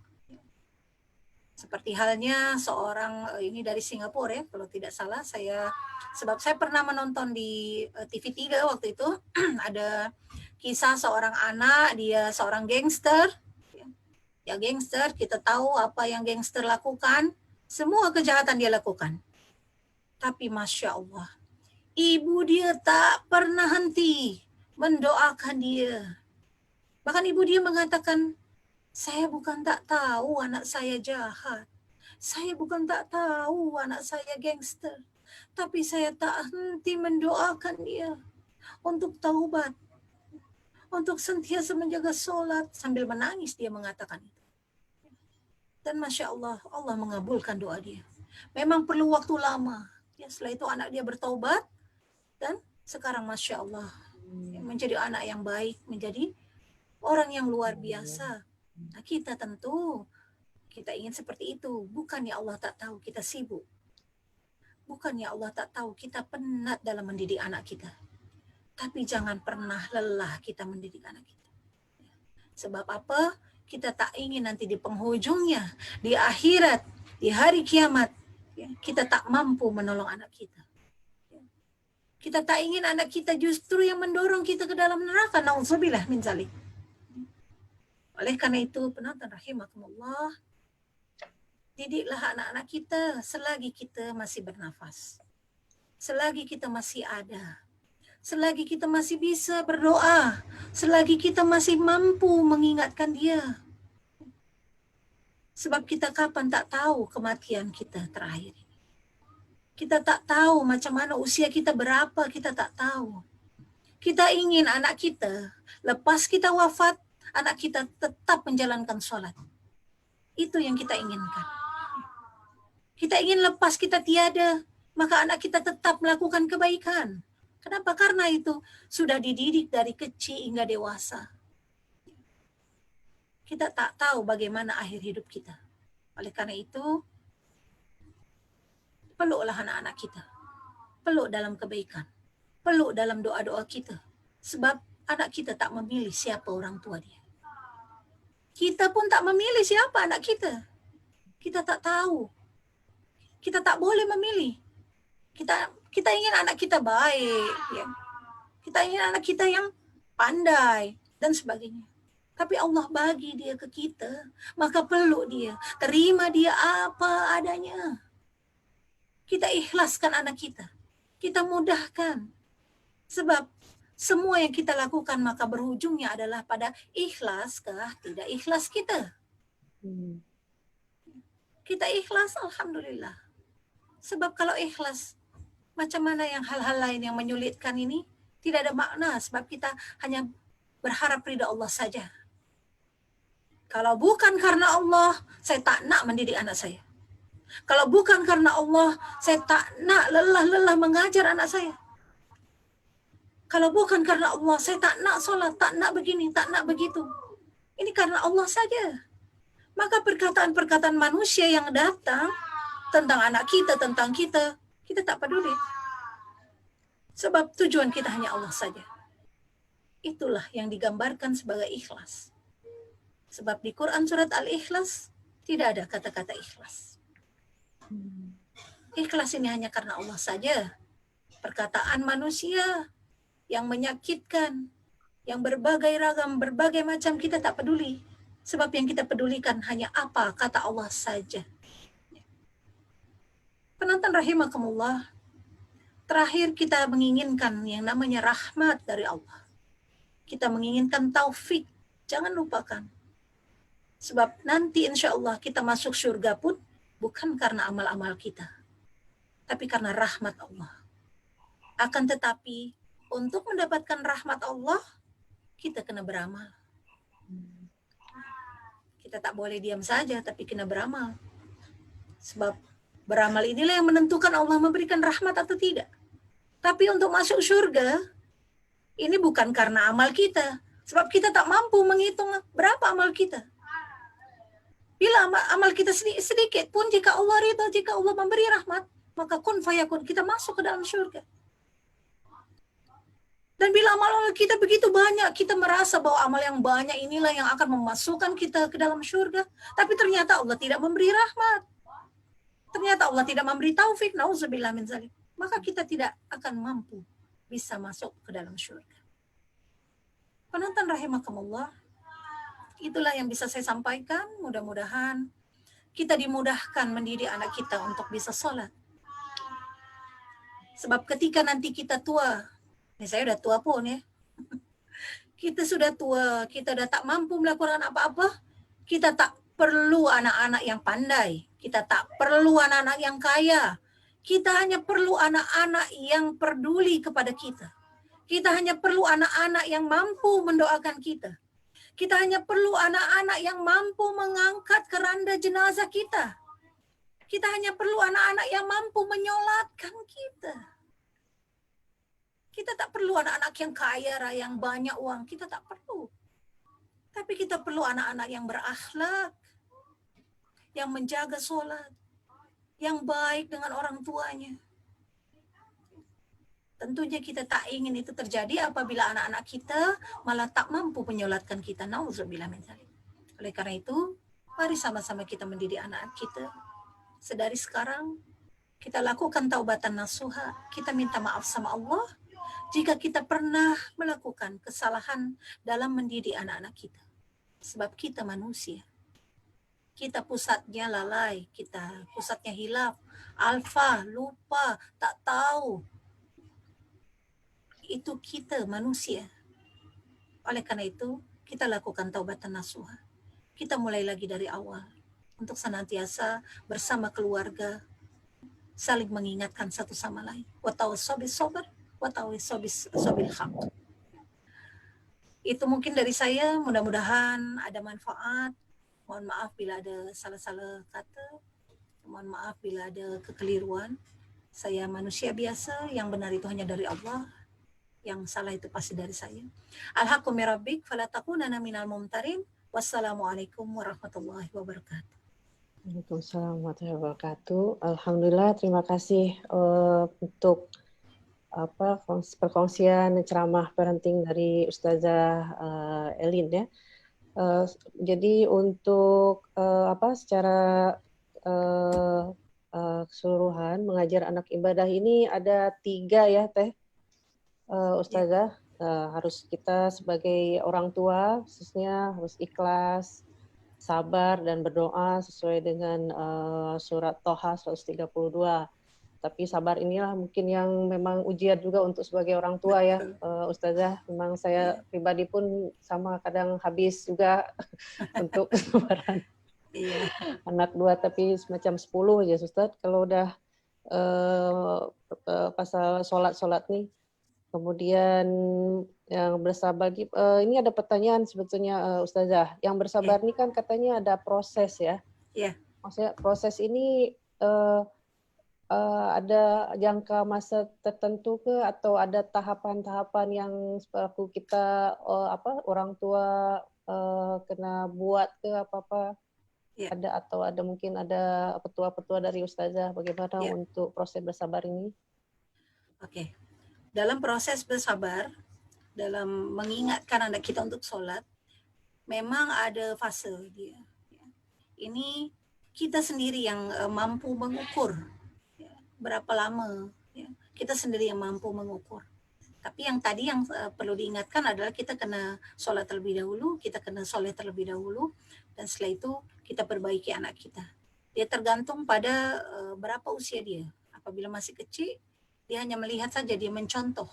Seperti halnya seorang, ini dari Singapura ya, kalau tidak salah, sebab saya pernah menonton di TV3 waktu itu, ada kisah seorang anak, dia seorang gangster. Ya gangster, kita tahu apa yang gangster lakukan, semua kejahatan dia lakukan. Tapi Masya Allah, ibu dia tak pernah henti mendoakan dia. Bahkan ibu dia mengatakan, saya bukan tak tahu anak saya jahat. Saya bukan tak tahu anak saya gangster. Tapi saya tak henti mendoakan dia untuk taubat. Untuk sentiasa menjaga sholat. Sambil menangis dia mengatakan itu. Dan Masya Allah, Allah mengabulkan doa dia. Memang perlu waktu lama. Ya, setelah itu anak dia bertaubat. Dan sekarang Masya Allah, menjadi anak yang baik, menjadi orang yang luar biasa. Nah, kita tentu, kita ingin seperti itu. Bukan ya Allah tak tahu kita sibuk. Bukan ya Allah tak tahu kita penat dalam mendidik anak kita. Tapi jangan pernah lelah kita mendidik anak kita. Sebab apa? Kita tak ingin nanti di penghujungnya, di akhirat, di hari kiamat, kita tak mampu menolong anak kita. Kita tak ingin anak kita justru yang mendorong kita ke dalam neraka. Na'udzubillah min zalik. Oleh karena itu, penonton rahimakumullah, didiklah anak-anak kita selagi kita masih bernafas. Selagi kita masih ada. Selagi kita masih bisa berdoa. Selagi kita masih mampu mengingatkan dia. Sebab kita kapan tak tahu kematian kita terakhir. Kita tak tahu macam mana usia kita berapa, kita tak tahu. Kita ingin anak kita, lepas kita wafat, anak kita tetap menjalankan sholat. Itu yang kita inginkan. Kita ingin lepas kita tiada, maka anak kita tetap melakukan kebaikan. Kenapa? Karena itu sudah dididik dari kecil hingga dewasa. Kita tak tahu bagaimana akhir hidup kita. Oleh karena itu, peluklah anak-anak kita. Peluk dalam kebaikan. Peluk dalam doa-doa kita. Sebab anak kita tak memilih siapa orang tua dia. Kita pun tak memilih siapa anak kita. Kita tak tahu. Kita tak boleh memilih. Kita ingin anak kita baik, ya. Kita ingin anak kita yang pandai dan sebagainya. Tapi Allah bagi dia ke kita, maka peluk dia, terima dia apa adanya. Kita ikhlaskan anak kita. Kita mudahkan. Sebab semua yang kita lakukan maka berujungnya adalah pada ikhlaskah tidak ikhlas kita. Kita ikhlas, alhamdulillah. Sebab kalau ikhlas, macam mana yang hal-hal lain yang menyulitkan ini tidak ada makna, sebab kita hanya berharap ridha Allah saja. Kalau bukan karena Allah, saya tak nak mendidik anak saya. Kalau bukan karena Allah, saya tak nak lelah-lelah mengajar anak saya. Kalau bukan karena Allah, saya tak nak solat, tak nak begini, tak nak begitu. Ini karena Allah saja. Maka perkataan-perkataan manusia yang datang tentang anak kita, tentang kita tak peduli. Sebab tujuan kita hanya Allah saja. Itulah yang digambarkan sebagai ikhlas. Sebab di Quran surat Al-Ikhlas tidak ada kata-kata ikhlas. Ikhlas ini hanya karena Allah saja. perkataan manusia yang menyakitkan, yang berbagai ragam, berbagai macam, kita tak peduli. Sebab yang kita pedulikan hanya apa kata Allah saja. Penonton rahimakumullah, terakhir kita menginginkan yang namanya rahmat dari Allah. Kita menginginkan taufik, jangan lupakan. Sebab nanti insya Allah kita masuk surga pun bukan karena amal-amal kita, tapi karena rahmat Allah. Akan tetapi, untuk mendapatkan rahmat Allah, kita kena beramal. Kita tak boleh diam saja, tapi kena beramal. Sebab beramal inilah yang menentukan Allah memberikan rahmat atau tidak. Tapi untuk masuk surga, ini bukan karena amal kita. Sebab kita tak mampu menghitung berapa amal kita. Bila amal kita sedikit pun, jika Allah ridha, jika Allah memberi rahmat, maka kun fayakun, kita masuk ke dalam surga. Dan bila amal kita begitu banyak, kita merasa bahwa amal yang banyak inilah yang akan memasukkan kita ke dalam surga. Tapi ternyata Allah tidak memberi rahmat. Ternyata Allah tidak memberi taufik, nauzubillah min zalik. Maka kita tidak akan mampu bisa masuk ke dalam surga. Penonton rahimakumullah, itulah yang bisa saya sampaikan. Mudah-mudahan kita dimudahkan mendidik anak kita untuk bisa sholat. Sebab ketika nanti kita tua, ini saya udah tua pun ya, kita sudah tua, kita udah tak mampu melakukan apa-apa, kita tak perlu anak-anak yang pandai, kita tak perlu anak-anak yang kaya, kita hanya perlu anak-anak yang peduli kepada kita. Kita hanya perlu anak-anak yang mampu mendoakan kita. Kita hanya perlu anak-anak yang mampu mengangkat keranda jenazah kita. Kita hanya perlu anak-anak yang mampu menyolatkan kita. Kita tak perlu anak-anak yang kaya, yang banyak uang. Kita tak perlu. Tapi kita perlu anak-anak yang berakhlak, yang menjaga sholat, yang baik dengan orang tuanya. Tentunya kita tak ingin itu terjadi apabila anak-anak kita malah tak mampu menyolatkan kita. Nauzubillah min dzalik. Oleh karena itu, mari sama-sama kita mendidik anak kita. Sedari sekarang, kita lakukan taubatan nasuha. Kita minta maaf sama Allah jika kita pernah melakukan kesalahan dalam mendidik anak-anak kita. Sebab kita manusia. Kita pusatnya lalai, kita pusatnya hilaf, alfa, lupa, tak tahu. Itu kita manusia. Oleh karena itu, kita lakukan taubatan nasuha. Kita mulai lagi dari awal untuk senantiasa bersama keluarga saling mengingatkan satu sama lain. Wa tawassaw bis sabr wa tawassaw bis sabil haq. Itu mungkin dari saya, mudah-mudahan ada manfaat. Mohon maaf bila ada salah-salah kata. Mohon maaf bila ada kekeliruan. Saya manusia biasa, yang benar itu hanya dari Allah. Yang salah itu pasti dari saya. Al-haqqu min rabbik fala takunanna minal mumtarin. Wassalamualaikum warahmatullahi wabarakatuh. Waalaikumsalam warahmatullahi wabarakatuh. Alhamdulillah, terima kasih untuk perkongsian ceramah parenting dari Ustazah Elin ya. Jadi untuk secara keseluruhan mengajar anak ibadah ini ada 3 ya Teh. Ustazah, harus kita sebagai orang tua khususnya harus ikhlas, sabar dan berdoa sesuai dengan surat Toha 132. Tapi sabar inilah mungkin yang memang ujian juga untuk sebagai orang tua ya, Ustazah. Memang saya pribadi pun sama kadang habis juga untuk kesabaran. Anak 2 tapi semacam 10 aja Ustaz. Kalau udah pasal sholat nih. Kemudian yang bersabar, ini ada pertanyaan sebetulnya Ustazah. Yang bersabar ini kan katanya ada proses ya. Iya. Maksudnya proses ini ada jangka masa tertentu ke atau ada tahapan-tahapan yang selaku kita orang tua kena buat ke apa-apa? Ya. Ada mungkin ada petua-petua dari Ustazah bagaimana untuk proses bersabar ini? Oke. Dalam proses bersabar, dalam mengingatkan anak kita untuk sholat, memang ada fase dia. Ini kita sendiri yang mampu mengukur berapa lama Kita sendiri yang mampu mengukur. Tapi yang tadi yang perlu diingatkan adalah kita kena sholat terlebih dahulu, kita kena sholat terlebih dahulu, dan setelah itu kita perbaiki anak kita. Dia tergantung pada berapa usia dia. Apabila masih kecil, dia hanya melihat saja, dia mencontoh.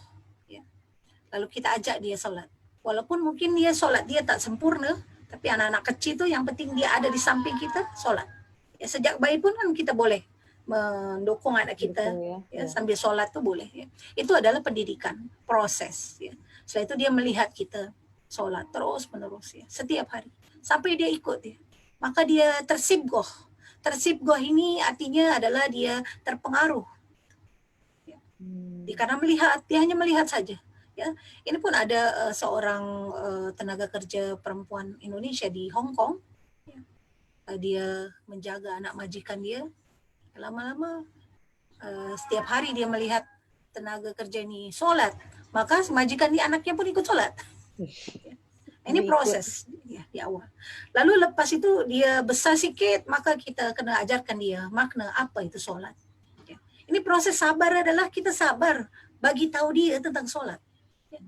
Ya. Lalu kita ajak dia sholat. Walaupun mungkin dia sholat dia tak sempurna, tapi anak-anak kecil itu yang penting dia ada di samping kita, sholat. Ya, sejak bayi pun kan kita boleh mendukung anak kita ya, sambil sholat tuh boleh ya. Itu adalah pendidikan, proses ya. Setelah itu dia melihat kita sholat terus menerus ya, setiap hari sampai dia ikut ya. Maka dia tersibgoh. Tersibgoh ini artinya adalah dia terpengaruh ya. Karena melihat, dia hanya melihat saja ya. Ini pun ada seorang tenaga kerja perempuan Indonesia di Hong Kong ya. Dia menjaga anak majikan dia. Lama-lama setiap hari dia melihat tenaga kerja ini sholat, maka majikan dia anaknya pun ikut sholat. Ini proses ya, di awal. Lalu lepas itu dia besar sikit, maka kita kena ajarkan dia makna apa itu sholat. Ya. Ini proses sabar adalah kita sabar bagi tahu dia tentang sholat. Ya.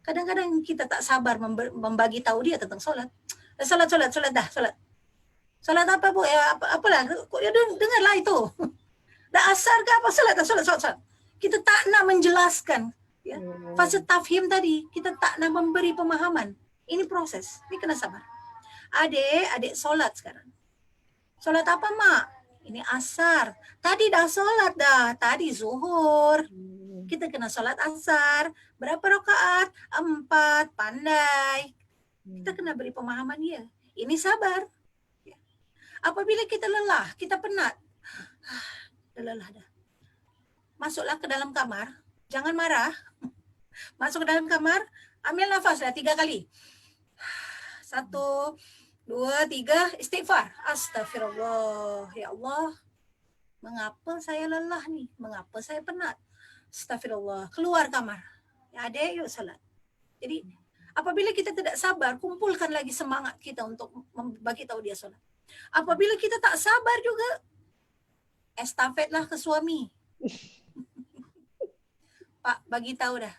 Kadang-kadang kita tak sabar membagi tahu dia tentang sholat. Sholat dah, sholat. Salat apa bu? Ya apalah. Ya dengarlah itu. Dah asar ke apa? Salat. Kita tak nak menjelaskan. Ya. Fase tafhim tadi kita tak nak memberi pemahaman. Ini proses. Ini kena sabar. Adik solat sekarang. Solat apa mak? Ini asar. Tadi dah solat dah. Tadi zuhur. Kita kena solat asar. Berapa rakaat? 4. Pandai. Kita kena beri pemahaman dia. Ini sabar. Apabila kita lelah, kita penat, dah lelah dah. Masuklah ke dalam kamar, jangan marah. Masuk ke dalam kamar, ambil nafas dah 3 kali. 1, 2, 3, istighfar. Astagfirullah, ya Allah. Mengapa saya lelah nih? Mengapa saya penat? Astagfirullah, keluar kamar. Ya adik, yuk salat. Jadi apabila kita tidak sabar, kumpulkan lagi semangat kita untuk bagi tahu dia salat. Apabila kita tak sabar juga, estafetlah ke suami. Pak, bagi tahu dah.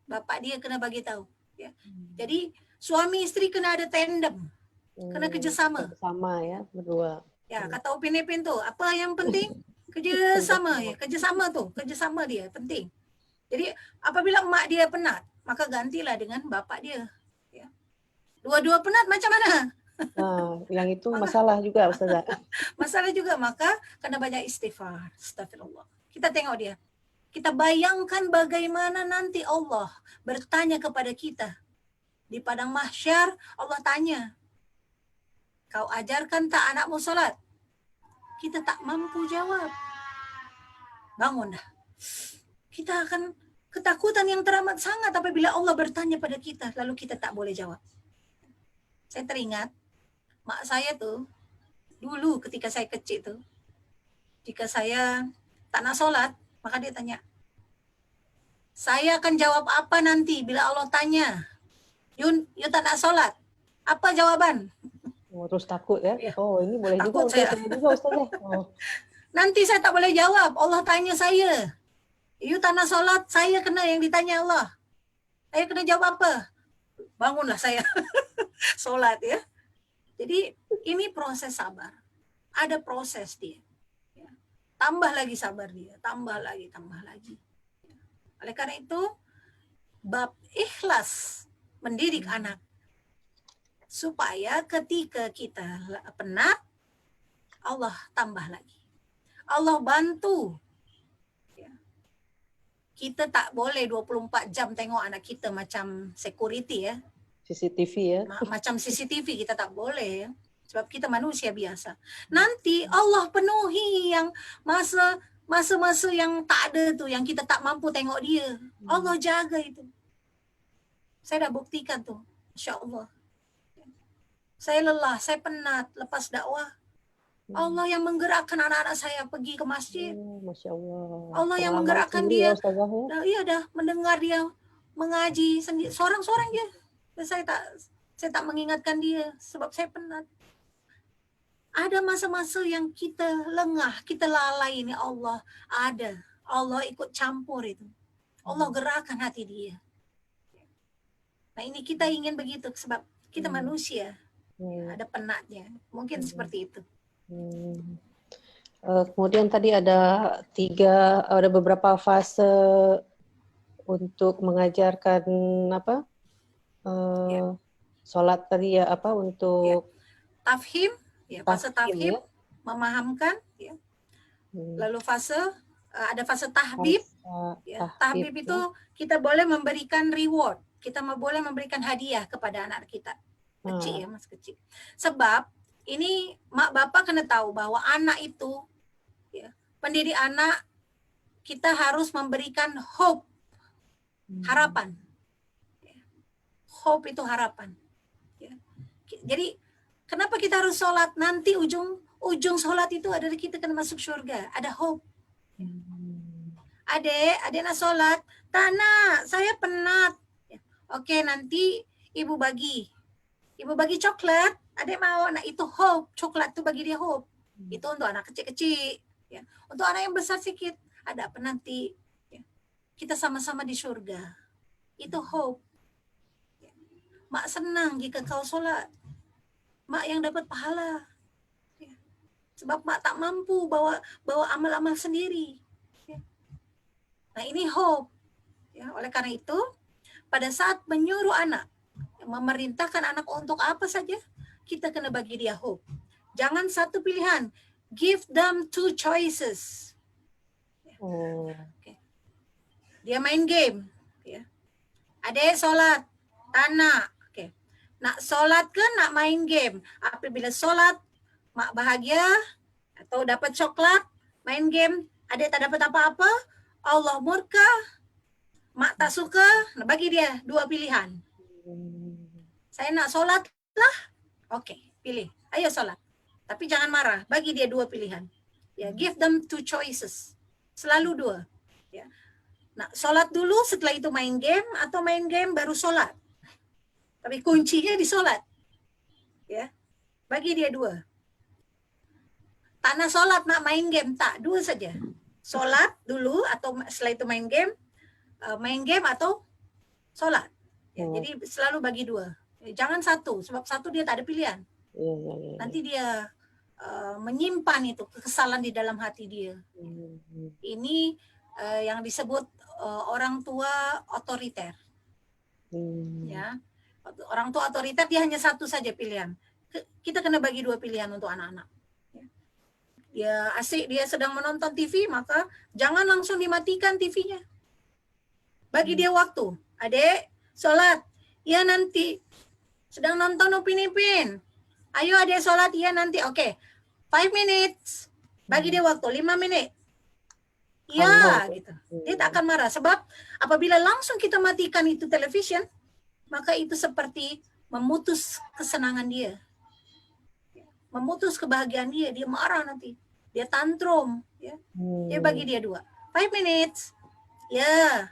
Bapak dia kena bagi tahu. Ya. Jadi suami isteri kena ada tandem. Kena kerjasama. Kerjasama ya, berdua. Ya, kata Upin Ipin tu, apa yang penting? Kerjasama ya. Kerjasama dia penting. Jadi apabila mak dia penat, maka gantilah dengan bapak dia. Ya. Dua-dua penat macam mana? Nah, yang itu masalah juga Ustazah. Masalah juga, maka kena banyak istighfar. Astagfirullah. Kita tengok dia. Kita bayangkan bagaimana nanti Allah bertanya kepada kita. Di padang mahsyar Allah tanya, kau ajarkan tak anakmu salat? Kita tak mampu jawab. Bangun dah. Kita akan ketakutan yang teramat sangat apabila Allah bertanya pada kita, lalu kita tak boleh jawab. Saya teringat, mak saya tuh, dulu ketika saya kecil tuh, jika saya tak nak solat, maka dia tanya, saya akan jawab apa nanti bila Allah tanya, you tak nak solat, apa jawaban? Oh, terus takut ya? Oh, ini boleh takut juga Ustazah. Oh. Nanti saya tak boleh jawab, Allah tanya saya, you tak nak solat, saya kena yang ditanya Allah. Saya kena jawab apa? Bangunlah saya, solat ya. Jadi ini proses sabar. Ada proses dia. Ya. Tambah lagi sabar dia. Tambah lagi. Ya. Oleh karena itu, bab ikhlas mendidik anak. Supaya ketika kita penat, Allah tambah lagi. Allah bantu. Ya. Kita tak boleh 24 jam tengok anak kita macam security ya. CCTV ya. Macam CCTV kita tak boleh ya. Sebab kita manusia biasa. Nanti Allah penuhi yang masa-masa yang tak ada tu, yang kita tak mampu tengok dia. Allah jaga itu. Saya dah buktikan tu. Insya Allah. Saya lelah, saya penat lepas dakwah. Allah yang menggerakkan anak-anak saya pergi ke masjid. Masya Allah. Allah yang menggerakkan dia. Ya, iya dah mendengar dia mengaji sendiri, seorang-seorang dia. Dan saya tak mengingatkan dia sebab saya penat. Ada masa-masa yang kita lengah, kita lalai ini Allah ada. Allah ikut campur itu. Allah gerakan hati dia. Nah ini kita ingin begitu sebab kita manusia, ada penatnya. Mungkin seperti itu. Kemudian tadi ada beberapa fase untuk mengajarkan sholat tadi ya, untuk tafhim, fase tafhim, ya? memahamkan, ya. Lalu ada fase tahbib. Tahbib itu kita boleh memberikan reward, kita boleh memberikan hadiah kepada anak kita kecil, masih kecil. Sebab ini mak bapak kena tahu bahwa anak itu, pendidik anak kita harus memberikan hope, harapan. Hope itu harapan. Jadi kenapa kita harus sholat? Nanti ujung sholat itu adalah kita kena masuk surga. Ada hope. Adek nak sholat. Tak nak, saya penat. Oke, nanti ibu bagi coklat. Adek mau, nah itu hope. Coklat itu bagi dia hope. Itu untuk anak kecil-kecil. Ya. Untuk anak yang besar sedikit, ada apa nanti? Ya. Kita sama-sama di surga. Itu hope. Ya. Mak senang jika kau sholat. Mak yang dapat pahala. Ya. Sebab mak tak mampu bawa amal-amal sendiri. Ya. Nah ini hope. Ya. Oleh karena itu, pada saat menyuruh anak, memerintahkan anak untuk apa saja, kita kena bagi dia hope. Jangan satu pilihan. Give them 2 choices. Okay. Dia main game. Ya. Adek sholat. Anak. Okay. Nak sholat ke nak main game? Apabila sholat, mak bahagia atau dapat coklat, main game, adek tak dapat apa-apa, Allah murka, mak tak suka, bagi dia 2 pilihan. Saya nak sholat lah. Oke, pilih. Ayo sholat. Tapi jangan marah. Bagi dia 2 pilihan. Ya, give them 2 choices. Selalu 2. Ya. Nah, sholat dulu, setelah itu main game, atau main game baru sholat. Tapi kuncinya di sholat. Ya, bagi dia 2. Tak nak sholat, nak main game, tak. 2 saja. Sholat dulu, atau setelah itu main game atau sholat. Ya, jadi selalu bagi 2. Jangan 1, sebab 1 dia tak ada pilihan. Nanti dia menyimpan itu kekesalan di dalam hati dia. Ini yang disebut orang tua otoriter. Ya, orang tua otoriter dia hanya 1 saja pilihan. Kita kena bagi 2 pilihan untuk anak-anak. Dia asik, dia sedang menonton TV, maka jangan langsung dimatikan TV-nya. Bagi dia waktu. Adek, sholat. Ya nanti. Sedang nonton Upin Ipin. Ayo adek sholat, ya nanti. Oke. 5 minutes. Bagi dia waktu 5 menit. Ya, gitu. Dia tak akan marah. Sebab apabila langsung kita matikan itu television, maka itu seperti memutus kesenangan dia. Memutus kebahagiaan dia. Dia marah nanti. Dia tantrum. Ya. Dia bagi dia 2. 5 minutes. Ya.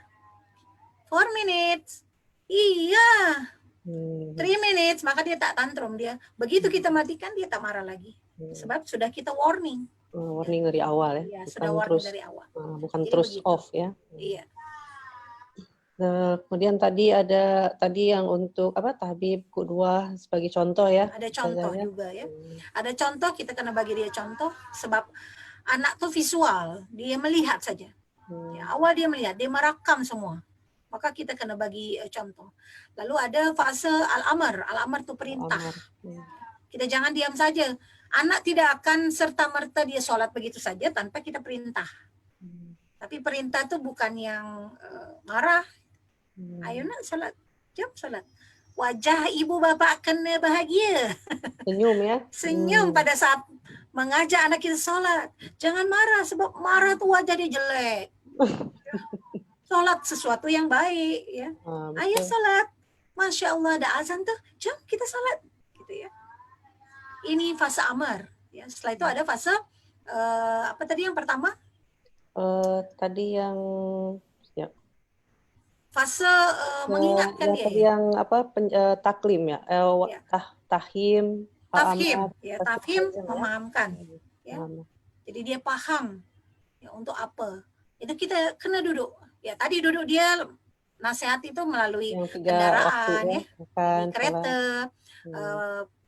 4 minutes. Iya. 3 minutes. Maka dia tak tantrum. Dia begitu kita matikan, dia tak marah lagi. Sebab sudah kita warning. Warning dari awal ya. Ya, sudah warning dari awal. Bukan jadi terus begitu. Off ya. Iya. Kemudian tadi ada yang untuk tahbib kedua sebagai contoh ya. Ada contoh juga ya. Ada contoh, kita kena bagi dia contoh sebab anak tuh visual, dia melihat saja. Ya, awal dia melihat, dia merekam semua. Maka kita kena bagi contoh. Lalu ada fase al-amr. Al-amr itu perintah. Kita jangan diam saja. Anak tidak akan serta-merta dia sholat begitu saja tanpa kita perintah. Tapi perintah itu bukan yang marah. Ayo nak sholat, jom sholat. Wajah ibu bapak kena bahagia. Senyum ya. Senyum pada saat mengajak anak kita sholat. Jangan marah, sebab marah tuh wajah dia jelek. Sholat sesuatu yang baik ya. Ayo sholat. Masya Allah ada azan tuh, jom kita sholat. Gitu ya. Ini fase amar. Ya. Setelah itu ada fase apa tadi yang pertama? Tadi yang fase mengingatkan dia. Tadi yang taklim ya. Tahim. Tafhim. Ya, tafhim memahamkan. Ya. Jadi dia paham ya, untuk apa. itu kita kena duduk. Ya tadi duduk dia nasihat itu melalui Yang 3 waktu kendaraan ya, ya, makan, di sholat. kereta,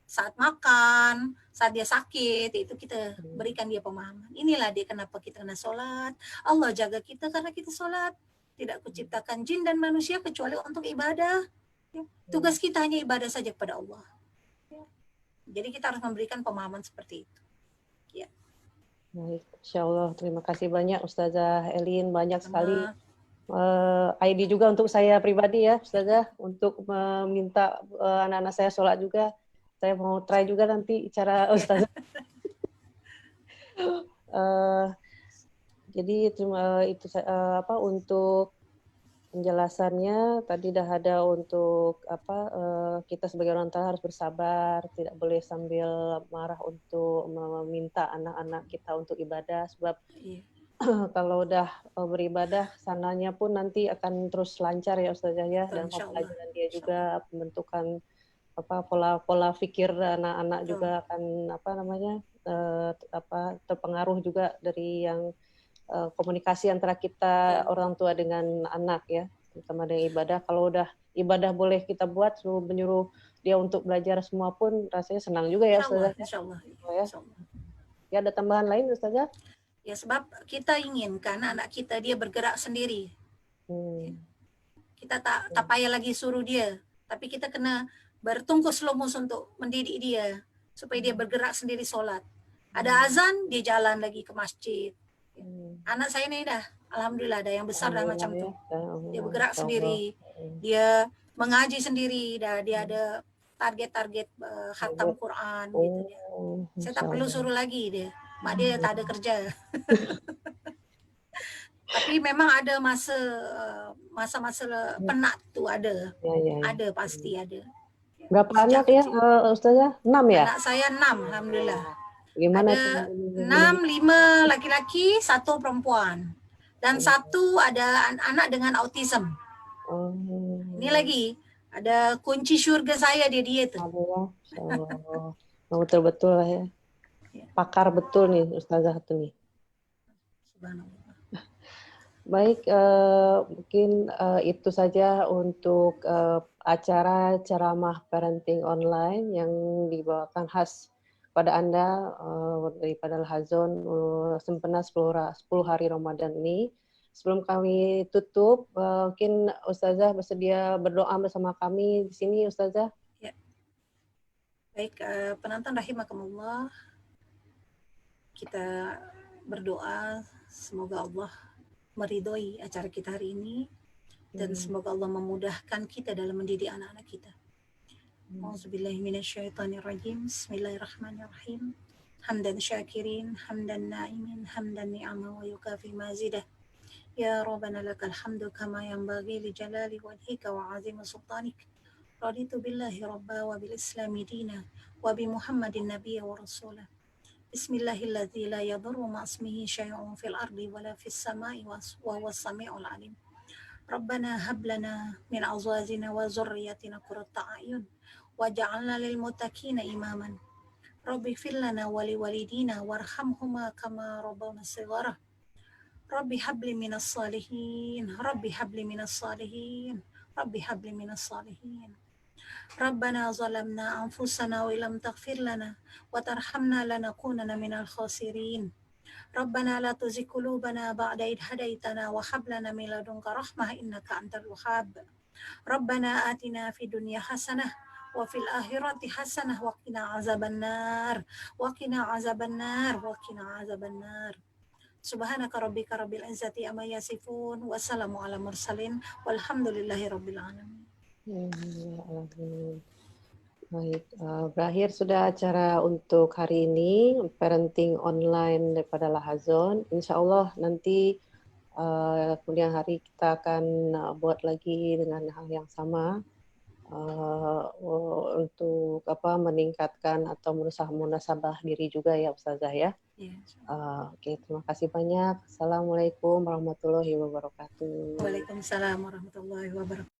saat makan, saat dia sakit, itu kita berikan dia pemahaman. Inilah dia kenapa kita kena sholat. Allah jaga kita karena kita sholat. Tidak kuciptakan jin dan manusia kecuali untuk ibadah. Ya. Tugas kita hanya ibadah saja kepada Allah. Ya. Jadi kita harus memberikan pemahaman seperti itu. Ya. Baik, Insya Allah. Terima kasih banyak Ustazah Elin, banyak sekali ID juga untuk saya pribadi ya Ustazah, untuk meminta anak-anak saya sholat juga. Saya mau try juga nanti cara Ustazah. Jadi itu untuk penjelasannya tadi dah ada untuk kita sebagai orang tua harus bersabar, tidak boleh sambil marah untuk meminta anak-anak kita untuk ibadah, sebab kalau udah beribadah sananya pun nanti akan terus lancar ya Ustazah ya, dan pembelajaran dia juga, pembentukan pola pikir anak-anak juga akan terpengaruh juga dari yang komunikasi antara kita orang tua dengan anak ya, terutama dengan ibadah. Kalau udah ibadah boleh kita buat, menyuruh dia untuk belajar semua pun rasanya senang juga ya Ustazah. Insyaallah. Ya, ada tambahan lain Ustazah? Ya sebab kita inginkan anak kita dia bergerak sendiri. Kita tak payah lagi suruh dia, tapi kita kena bertungkus lumus untuk mendidik dia supaya dia bergerak sendiri sholat. Ada azan, dia jalan lagi ke masjid. Anak saya ini dah, alhamdulillah ada yang besar dah macam tu. Dia bergerak sendiri, dia mengaji sendiri, dia ada target-target khatam Quran gitu dia. Saya tak perlu suruh lagi dia. Mak dia tak ada kerja. Tapi memang ada masa-masa penat tu ada. Ada pasti ada. Berapa anak ya Ustazah? 6 ya? Anak saya 6 alhamdulillah. Gimana ada 6, 5 laki-laki, 1 perempuan. Dan 1 ada anak dengan autism. Ini lagi ada kunci surga saya dia tu. Betul-betul lah ya. Pakar betul nih Ustazah tu nih. Subhanallah. Baik, mungkin itu saja untuk acara ceramah parenting online yang dibawakan khas pada Anda daripada Al-Hazon sempena 10 hari Ramadan ini. Sebelum kami tutup, mungkin Ustazah bersedia berdoa bersama kami di sini Ustazah. Ya. Baik, penonton rahimakumullah. Kita berdoa semoga Allah meridhoi acara kita hari ini dan semoga Allah memudahkan kita dalam mendidik anak-anak kita. A'udzubillahi minasyaitonirrajim. Bismillahirrahmanirrahim. Hamdan syakirin, hamdan na'imin, hamdan ni'ama wa yukafi mazidah. Ya Rabbana lakal hamdu kama yanbaghi li jalali wajhika wa 'azimi sultanik. Raditu billahi rabba wa bil islami dina wa bi Muhammadin nabiyya wa rasulah. Bismillahilladzi la yadurru ma'asmihi syai'un fil ardi wa la fis sama'i wa huwas sami'ul 'alim. Rabbana hab lana min azwajina wa dzurriyyatina qurrata a'yun waj'alna lil muttaqina imaman. Rabbi ighfir lana wa li walidina warhamhuma kama rabbawna shighara. Rabbi habli minas salihin. Rabbi habli minas salihin. Rabbi habli minas salihin. Rabbana zalamna anfusana wa illam taghfir lana wa tarhamna lanakunanna minal khasirin. Rabbana la tuzigh qulubana ba'da idh hadaitana wa hab lana min ladunka rahmah innaka antal wahhab. Rabbana atina fid dunya hasanah wa fil akhirati hasanah wa qina azabannar wa qina azabannar wa qina azabannar. Subhanaka rabbika rabbil izzati amma yasifun wa salamun ala mursalin walhamdulillahi rabbil alamin. Baik, berakhir sudah acara untuk hari ini, parenting online daripada Al-Hazon. Insya Allah nanti kemudian hari kita akan buat lagi dengan hal yang sama untuk meningkatkan atau munasabah diri juga ya Ustazah ya. Oke, terima kasih banyak. Assalamualaikum warahmatullahi wabarakatuh. Waalaikumsalam warahmatullahi wabarakatuh.